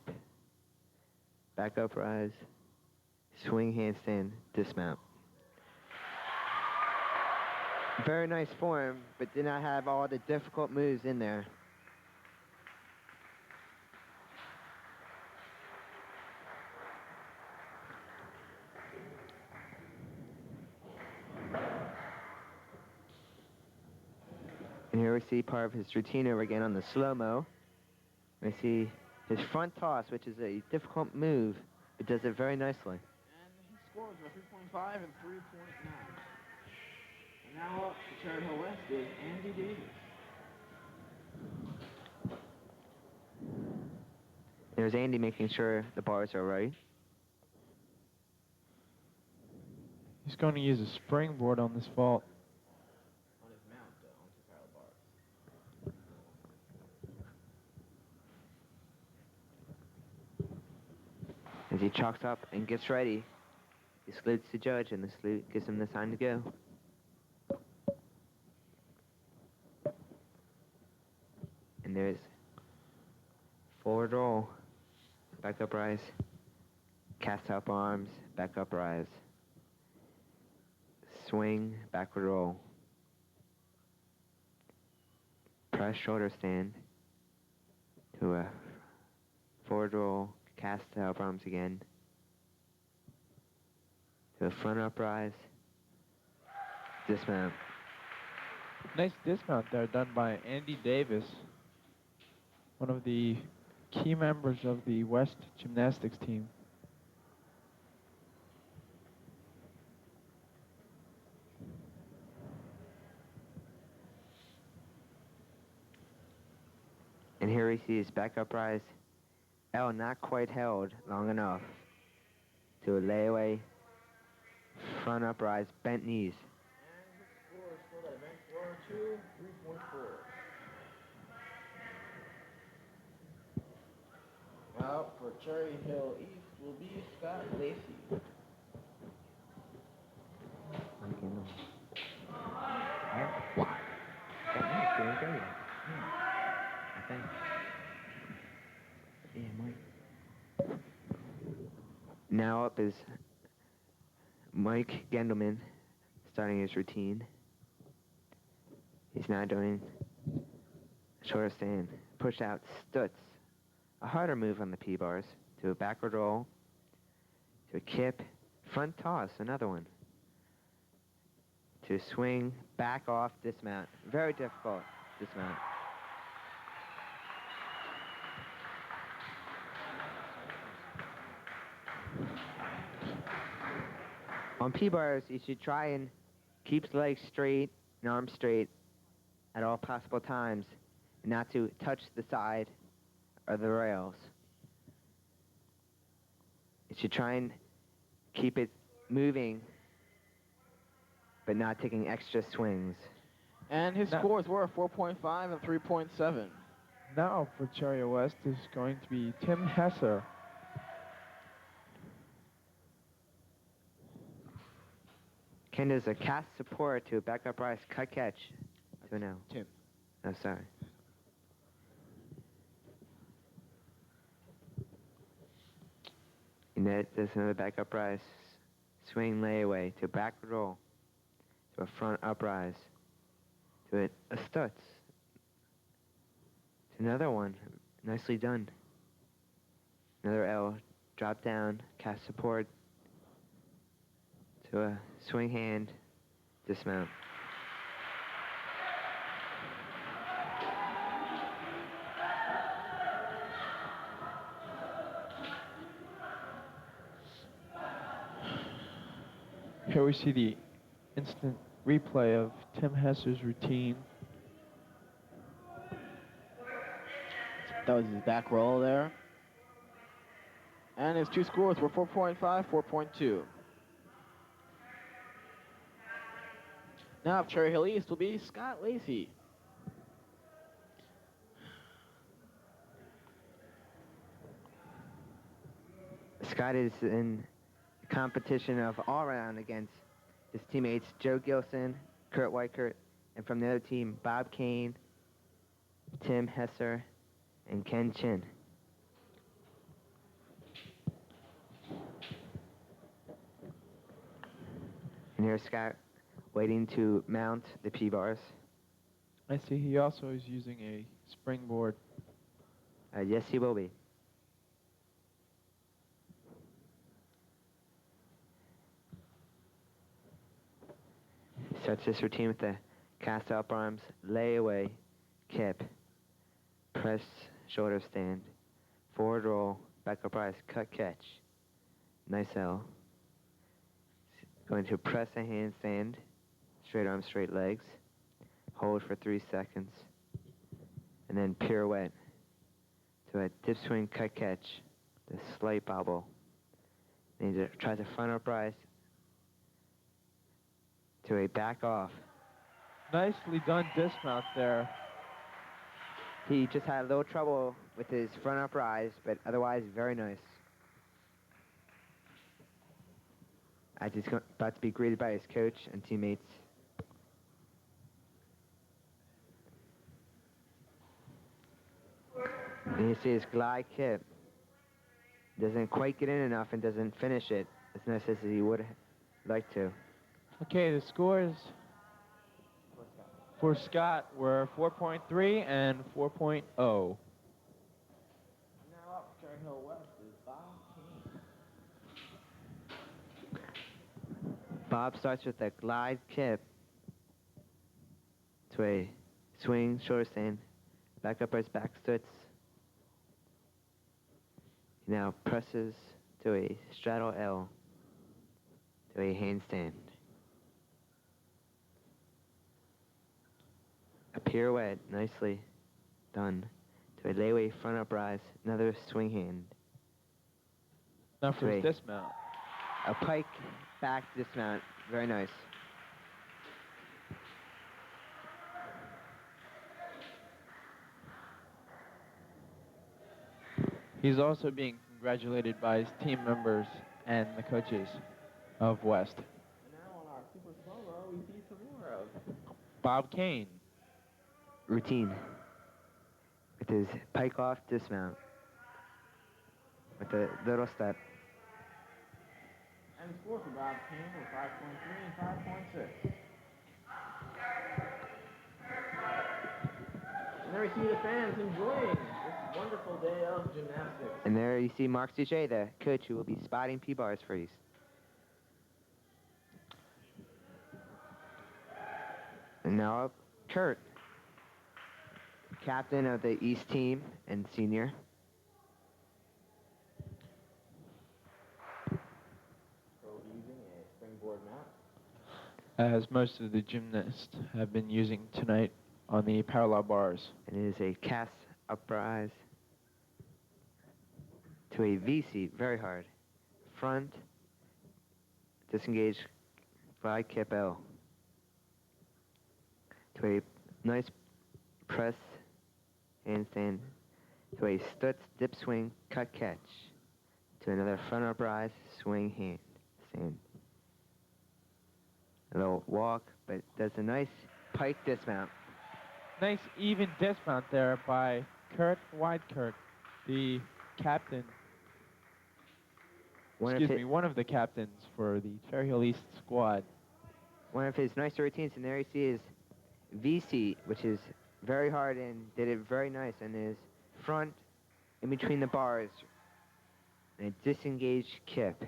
back uprise, swing handstand, dismount. Very nice form, but did not have all the difficult moves in there. And here we see part of his routine over again on the slow-mo. We see his front toss, which is a difficult move, but does it very nicely. And his scores were 3.5 and 3.9. And now up to Cherry Hill West is Andy Davis. There's Andy making sure the bars are right. He's going to use a springboard on this vault. On his mount, on two parallel bars. he chalks up and gets ready, he salutes the judge, and the salute gives him the sign to go. And there's forward roll, back up rise, cast up arms, back up rise, swing, backward roll, press shoulder stand to a forward roll, cast up arms again, to a front up rise, dismount. Nice dismount there done by Andy Davis, one of the key members of the West Gymnastics team. And here we see his back up rise. L not quite held long enough to a layaway, front up rise, bent knees. And his scores for that event were 3.4. Now for Cherry Hill East will be Scott Lacey. Now up is Mike Gendelman starting his routine. He's now doing shoulder stand, push out stutz, a harder move on the P-bars, to a backward roll, to a kip, front toss, another one, to swing, back off, dismount. Very difficult dismount. On P-bars, you should try and keep the legs straight and arms straight at all possible times, and not to touch the side or the rails. You should try and keep it moving, but not taking extra swings. And his scores were 4.5 and 3.7. Now for Cherry West is going to be Tim Hesser. Ken does a cast support to a back up rise, cut catch. So no. Tim. Oh, sorry. And that does another back up rise, swing layaway to a backward roll, to a front up rise, to a stutz, to another one, nicely done. Another L, drop down, cast support, to a swing hand, dismount. Here we see the instant replay of Tim Hesser's routine. That was his back roll there. And his two scores were 4.5, 4.2. Now Cherry Hill East will be Scott Lacey. Scott is in competition of all around against his teammates Joe Gilson, Kurt Weichert, and from the other team, Bob Kane, Tim Hesser, and Ken Chin. And here's Scott waiting to mount the P-bars. I see he also is using a springboard. Yes, he will be. He starts this routine with the cast up arms, layaway, kip, press, shoulder stand, forward roll, back up rise, cut catch. Nice L. Going to press a handstand, straight arms, straight legs, hold for 3 seconds, and then pirouette to a dip swing, cut catch, the slight bobble. Then he tries a front up rise to a back off. Nicely done dismount there. He just had a little trouble with his front up rise, but otherwise very nice. as he's about to be greeted by his coach and teammates. And you see his glide kip. Doesn't quite get in enough and doesn't finish it as nice as he would like to. Okay, the scores for Scott were 4.3 and 4.0. Now up Cherry Hill West is Bob King. Bob starts with a glide kip to a swing shoulder stand, back up his back stutz. He now presses to a straddle L to a handstand. A pirouette, nicely done, to a layaway front uprise, another swing hand. Now for his Three. dismount. A pike back dismount, very nice. He's also being congratulated by his team members and the coaches of West. And now on our super slow-mo, we see some more of Bob Kane. Routine with his pike off dismount with a little step. And the score for Bob King were 5.3 and 5.6. And there we see the fans enjoying this wonderful day of gymnastics. And there you see Mark Suchet, the coach, who will be spotting P-bars for East. And now up, Kurt, captain of the East team and senior. So using a springboard mat. As most of the gymnasts have been using tonight on the parallel bars. And it is a cast uprise to a V seat, very hard. Front, disengage, glide kip L. To a nice press handstand. To a stutz dip swing cut catch. To another front uprise swing hand stand. A little walk, but does a nice pike dismount. Nice even dismount there by Kurt Weidkirk, the captain. One of the captains for the Cherry Hill East squad. One of his nicer routines, and there you see his V-seat, which is very hard and did it very nice, and his front in between the bars, and a disengaged kip.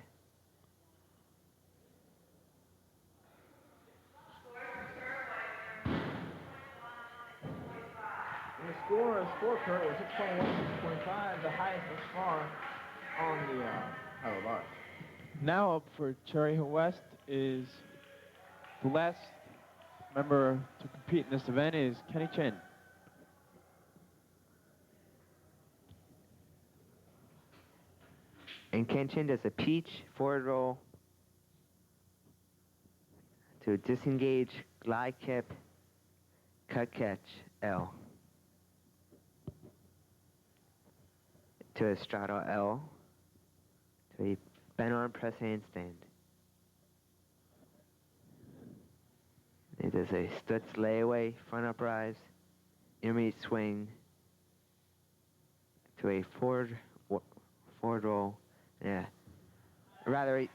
And the score Kurt was 6.1, 6.5, the highest thus far on the parallel bars. Now up for Cherry Hill West is the last member to compete in this event is Kenny Chin. And Ken Chin does a peach forward roll to a disengage glide kip cut catch L. To a straddle L. To a bent arm press handstand. It does a stutz layaway front uprise, intermediate swing to a forward roll, yeah, a rather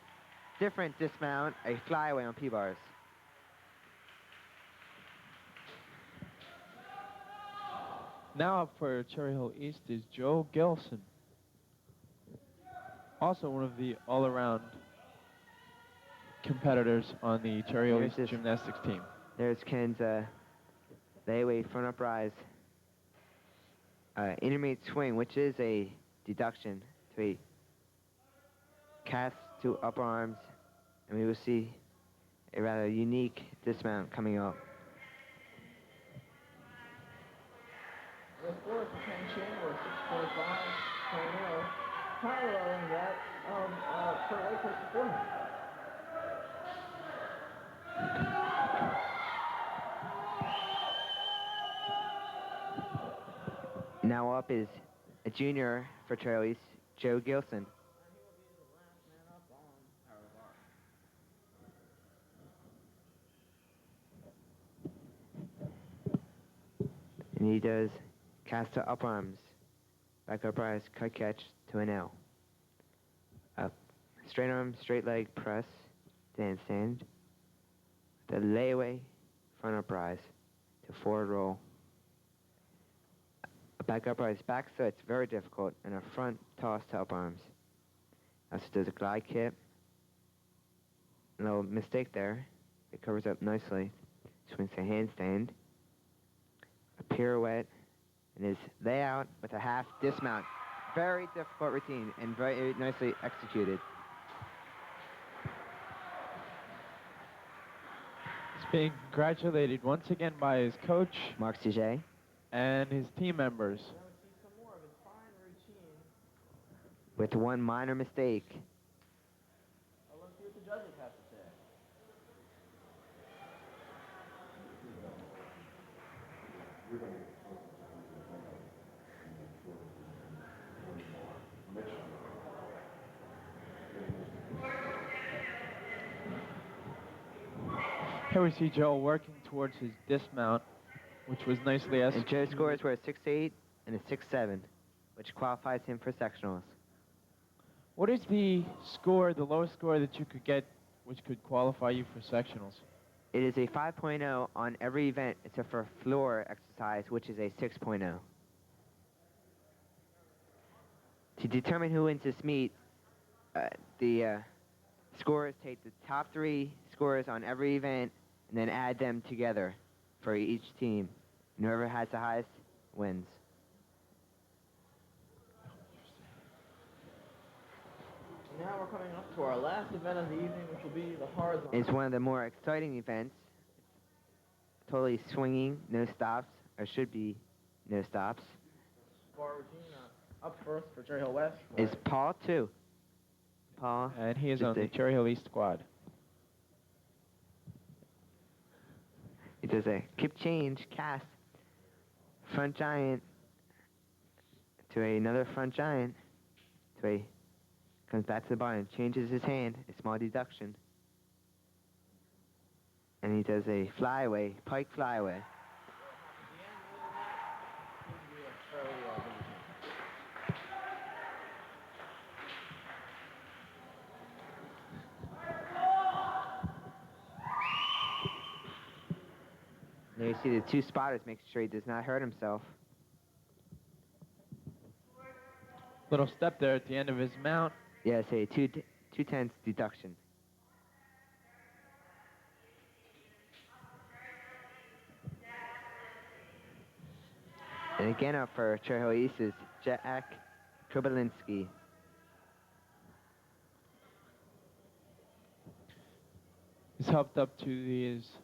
different dismount, a flyaway on P-bars. Now up for Cherry Hill East is Joe Gilson. Also one of the all-around competitors on the Cherry Hill East gymnastics team. There's Ken's layaway front uprise, intermediate swing, which is a deduction to a cast to upper arms, and we will see a rather unique dismount coming up. The scores for Ken Chin were 6.5, paralleling that of Kurt Weidkirk before him. Now up is a junior for Cherry Hill East, Joe Gilson. he does cast to up arms, back up rise, cut catch to an L. Up, straight arm, straight leg press, handstand. The layaway, front up rise to forward roll. A back up rise back, so it's very difficult, and a front toss to up arms. Also does a glide kip. A little mistake there. It covers up nicely. Swings a handstand. A pirouette. And his layout with a half dismount. Very difficult routine and very nicely executed. He's being congratulated once again by his coach Mark Sige. and his team members. With one minor mistake. Let's see what the judges have to say. Here we see Joe working towards his dismount, which was nicely And executed. Joe's scores were a 6.8 and a 6.7, which qualifies him for sectionals. What is the score, the lowest score that you could get, which could qualify you for sectionals? It is a 5.0 on every event except for floor exercise, which is a 6.0. To determine who wins this meet, the scorers take the top 3 scores on every event and then add them together for each team. And whoever has the highest wins. Now we're coming up to our last event of the evening, which will be the horizontal. It's one of the more exciting events. Totally swinging, no stops, or should be no stops. Bar routine up first for Cherry Hill West. Is Paul too. Paul. And he is just on the a- Cherry Hill East squad. He does a kip change, cast, front giant to another front giant, to a, comes back to the bar and changes his hand, a small deduction. And he does a flyaway, pike flyaway. There you see the 2 spotters making sure he does not hurt himself. Little step there at the end of his mount. Yes, a 2/10 deduction. And again up for Cherry Hill East is Jack Krubalinsky. He's helped up to his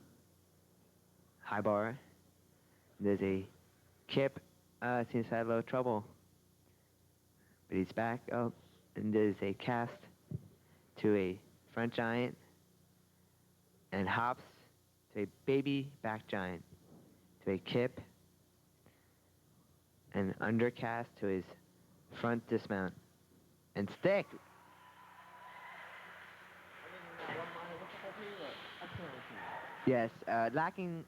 High bar. There's a kip. Seems to have a little trouble. But he's back up. And there's a cast to a front giant. And hops to a baby back giant. To a kip. And undercast to his front dismount. And stick. Yes, lacking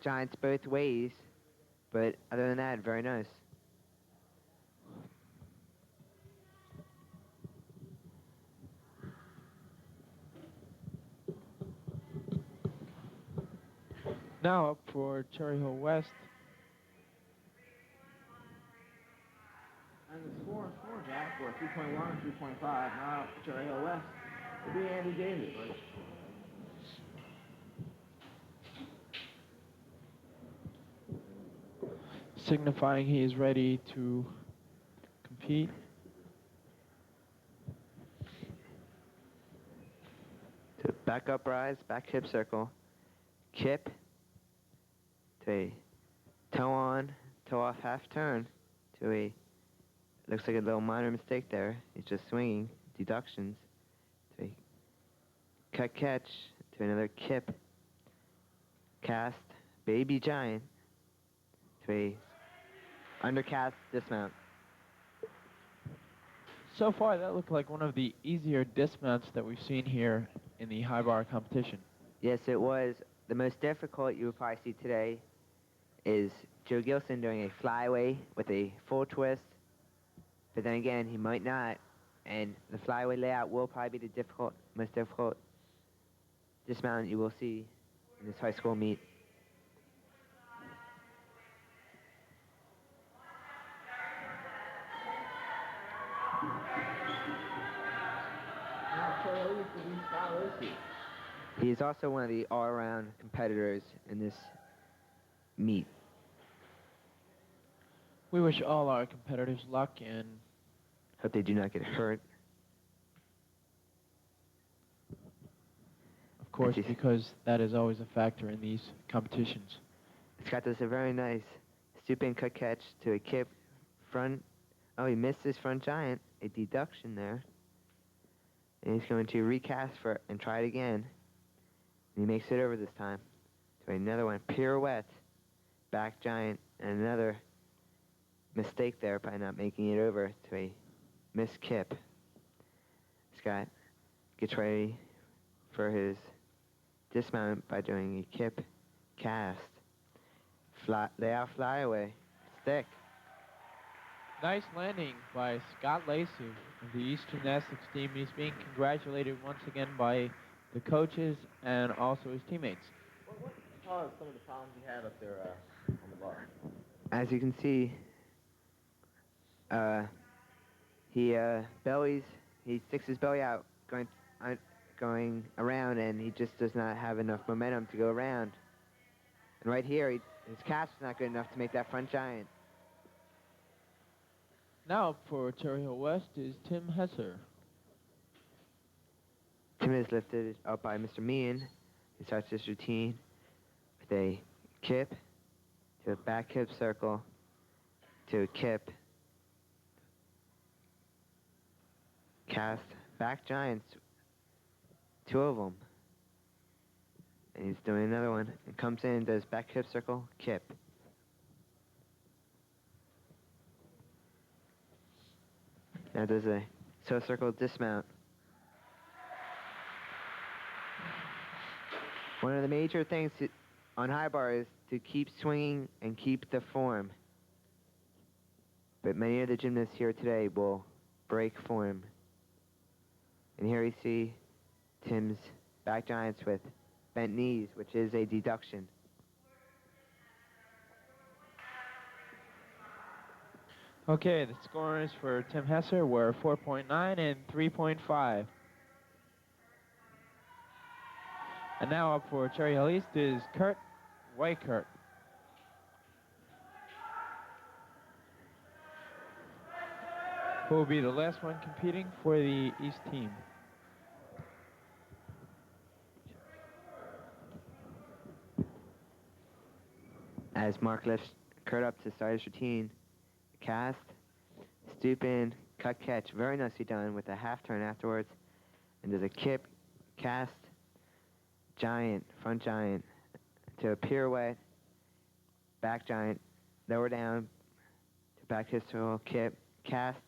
giants both ways, but other than that, very nice. now up for Cherry Hill West. And the score for Jack were 3.1 and 3.5. Now Cherry Hill West will be Andy Davis. Signifying he is ready to compete. To back up rise, back hip circle, kip, to a toe on, toe off half turn, to a, looks like a little minor mistake there. He's just swinging, deductions, to a cut catch, to another kip, cast, baby giant, to a undercast dismount. So far, that looked like one of the easier dismounts that we've seen here in the high bar competition. Yes, it was the most difficult you would probably see today. is Joe Gilson doing a flyaway with a full twist, but then again, he might not, and the flyaway layout will probably be the most difficult dismount you will see in this high school meet. He is also one of the all-around competitors in this meet. We wish all our competitors luck and Hope they do not get hurt. of course, Yes, because that is always a factor in these competitions. Scott does a very nice stoop-in cut catch to a kip front. Oh, he missed his front giant. A deduction there. And he's going to recast for and try it again. And he makes it over this time to another one. Pirouette, back giant, and another mistake there by not making it over to a missed kip. Scott gets ready for his dismount by doing a kip cast. Layout flyaway. Stick. Nice landing by Scott Lacey of the East Gymnastics team. He's being congratulated once again by the coaches and also his teammates. What are some of the problems you had up there on the bar? As you can see, he sticks his belly out going around, and he just does not have enough momentum to go around. And right here, his cast is not good enough to make that front giant. Now up for Cherry Hill West is Tim Hesser. Tim is lifted up by Mr. Meehan. He starts his routine with a kip to a back hip circle to a kip, cast, back giants, 2 of them. And he's doing another one. And comes in, does back hip circle, kip. Now does a circle dismount. One of the major things on high bar is to keep swinging and keep the form. But many of the gymnasts here today will break form. And here you see Tim's back giants with bent knees, which is a deduction. Okay, the scores for Tim Hesser were 4.9 and 3.5. And now up for Cherry Hill East is Kurt Weichert. Who will be the last one competing for the East team. As Mark lifts Kurt up to start his routine, cast, stoop in, cut catch, very nicely done with a half turn afterwards, and does a kip, cast, giant, front giant, to a pirouette, back giant, lower down, to back hip circle, kip, cast,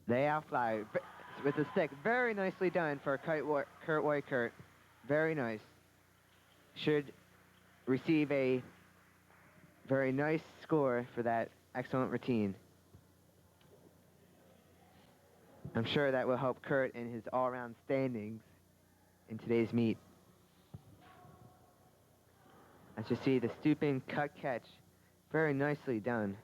layout fly with the stick. Very nicely done for Kurt Weichert. Very nice. Should receive a very nice score for that excellent routine. I'm sure that will help Kurt in his all-around standings in today's meet. As you see, the stooping cut catch, very nicely done.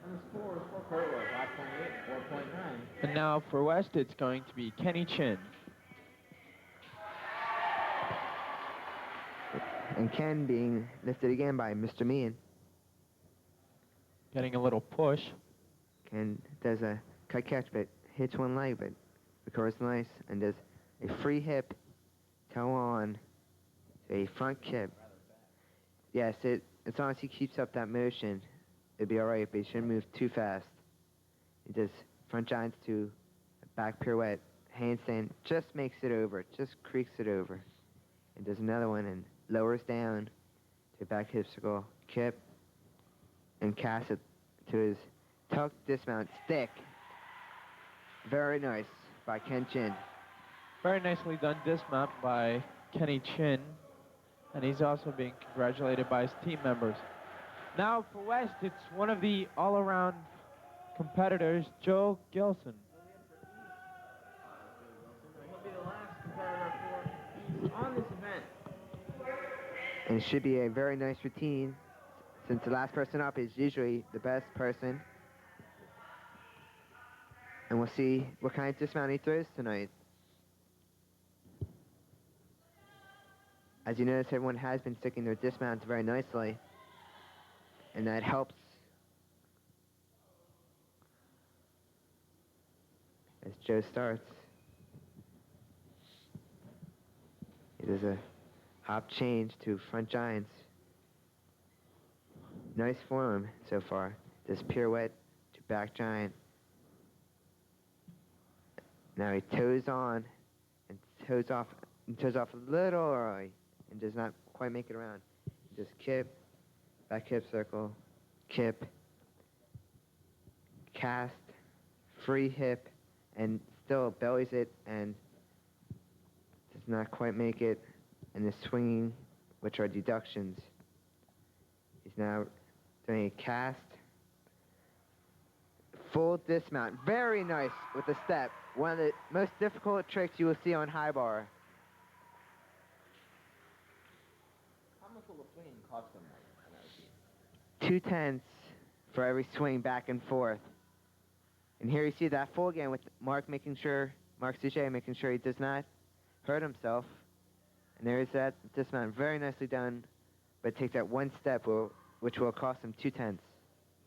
And the scores for Kurt were 5.8, 4.9. And now for West, it's going to be Kenny Chin. And Ken being lifted again by Mr. Meehan. Getting a little push. Ken does a cut catch, but hits one leg, but recovers nice, and does a free hip, toe on, to a front kip. Yes, as long as he keeps up that motion, it'd be all right, but he shouldn't move too fast. He does front giants to a back pirouette, handstand, just makes it over, just creaks it over. And does another one and lowers down to a back hip circle, kip, and casts it to his tuck dismount stick. Very nice by Ken Chin. Very nicely done dismount by Kenny Chin, and he's also being congratulated by his team members. Now for West, it's one of the all-around competitors, Joe Gilson. He'll be the last competitor for East on this event. And it should be a very nice routine, since the last person up is usually the best person. And we'll see what kind of dismount he throws tonight. As you notice, everyone has been sticking their dismounts very nicely, and that helps as Joe starts. He does a hop change to front giants. Nice form so far. Does pirouette to back giant. Now he toes on and toes off a little early and does not quite make it around. Just kip, back hip circle, kip, cast, free hip, and still bellies it and does not quite make it. And the swinging, which are deductions. He's now doing a cast, full dismount. Very nice with the step. One of the most difficult tricks you will see on high bar. How much will the swing cost him on that routine? 2/10 for every swing back and forth. And here you see that full again with Mark Sujet making sure he does not hurt himself. And there is that dismount, very nicely done, but takes that one step which will cost him 2/10.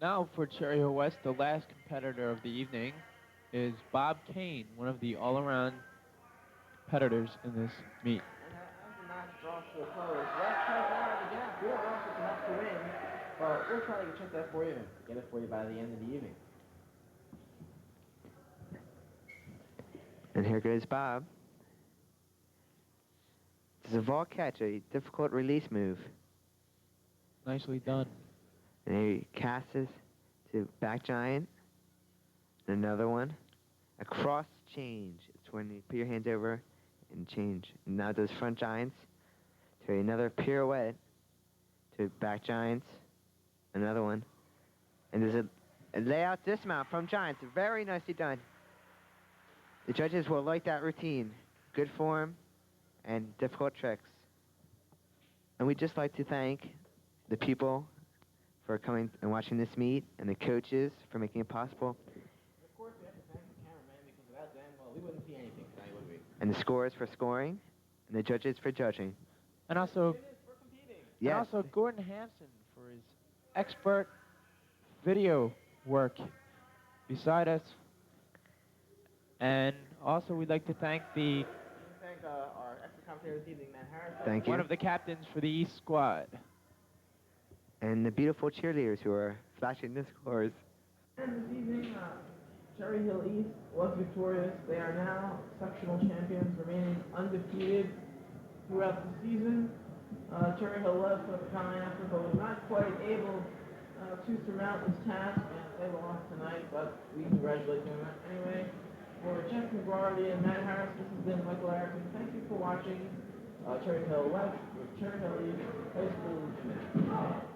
Now for Cherry Hill West, the last competitor of the evening is Bob Kane, one of the all-around competitors in this meet. And as the match draws to a close, West has narrowed the gap. We don't know if it's enough to win, but we'll try to check that for you and get it for you by the end of the evening. And here goes Bob. This is a vault catch, a difficult release move. Nicely done. And he casts to back giant. Another one. A cross change. It's when you put your hands over and change. And now does front giants to another pirouette to back giants. Another one. And there's a layout dismount from giants. Very nicely done. The judges will like that routine. Good form and difficult tricks. And we'd just like to thank the people for coming and watching this meet, and the coaches for making it possible. Of course, we have to thank the cameraman, because without them, well, we wouldn't see anything tonight, would we? And the scorers for scoring, and the judges for judging. And also, For competing. Yes. and also Gordon Hampson for his expert video work beside us. And also, we'd like to thank We thank our expert commentator this evening, Matt Harris. Thank you. one of the captains for the East squad. And the beautiful cheerleaders who are flashing the scores. And this evening, Cherry Hill East was victorious. They are now sectional champions, remaining undefeated throughout the season. Cherry Hill West put up a common effort, but was not quite able to surmount this task, and they lost tonight, but we congratulate them anyway. For Jeff McGarvey and Matt Harris, this has been Michael Erickson. Thank you for watching Cherry Hill West with Cherry Hill East High School Gymnastics.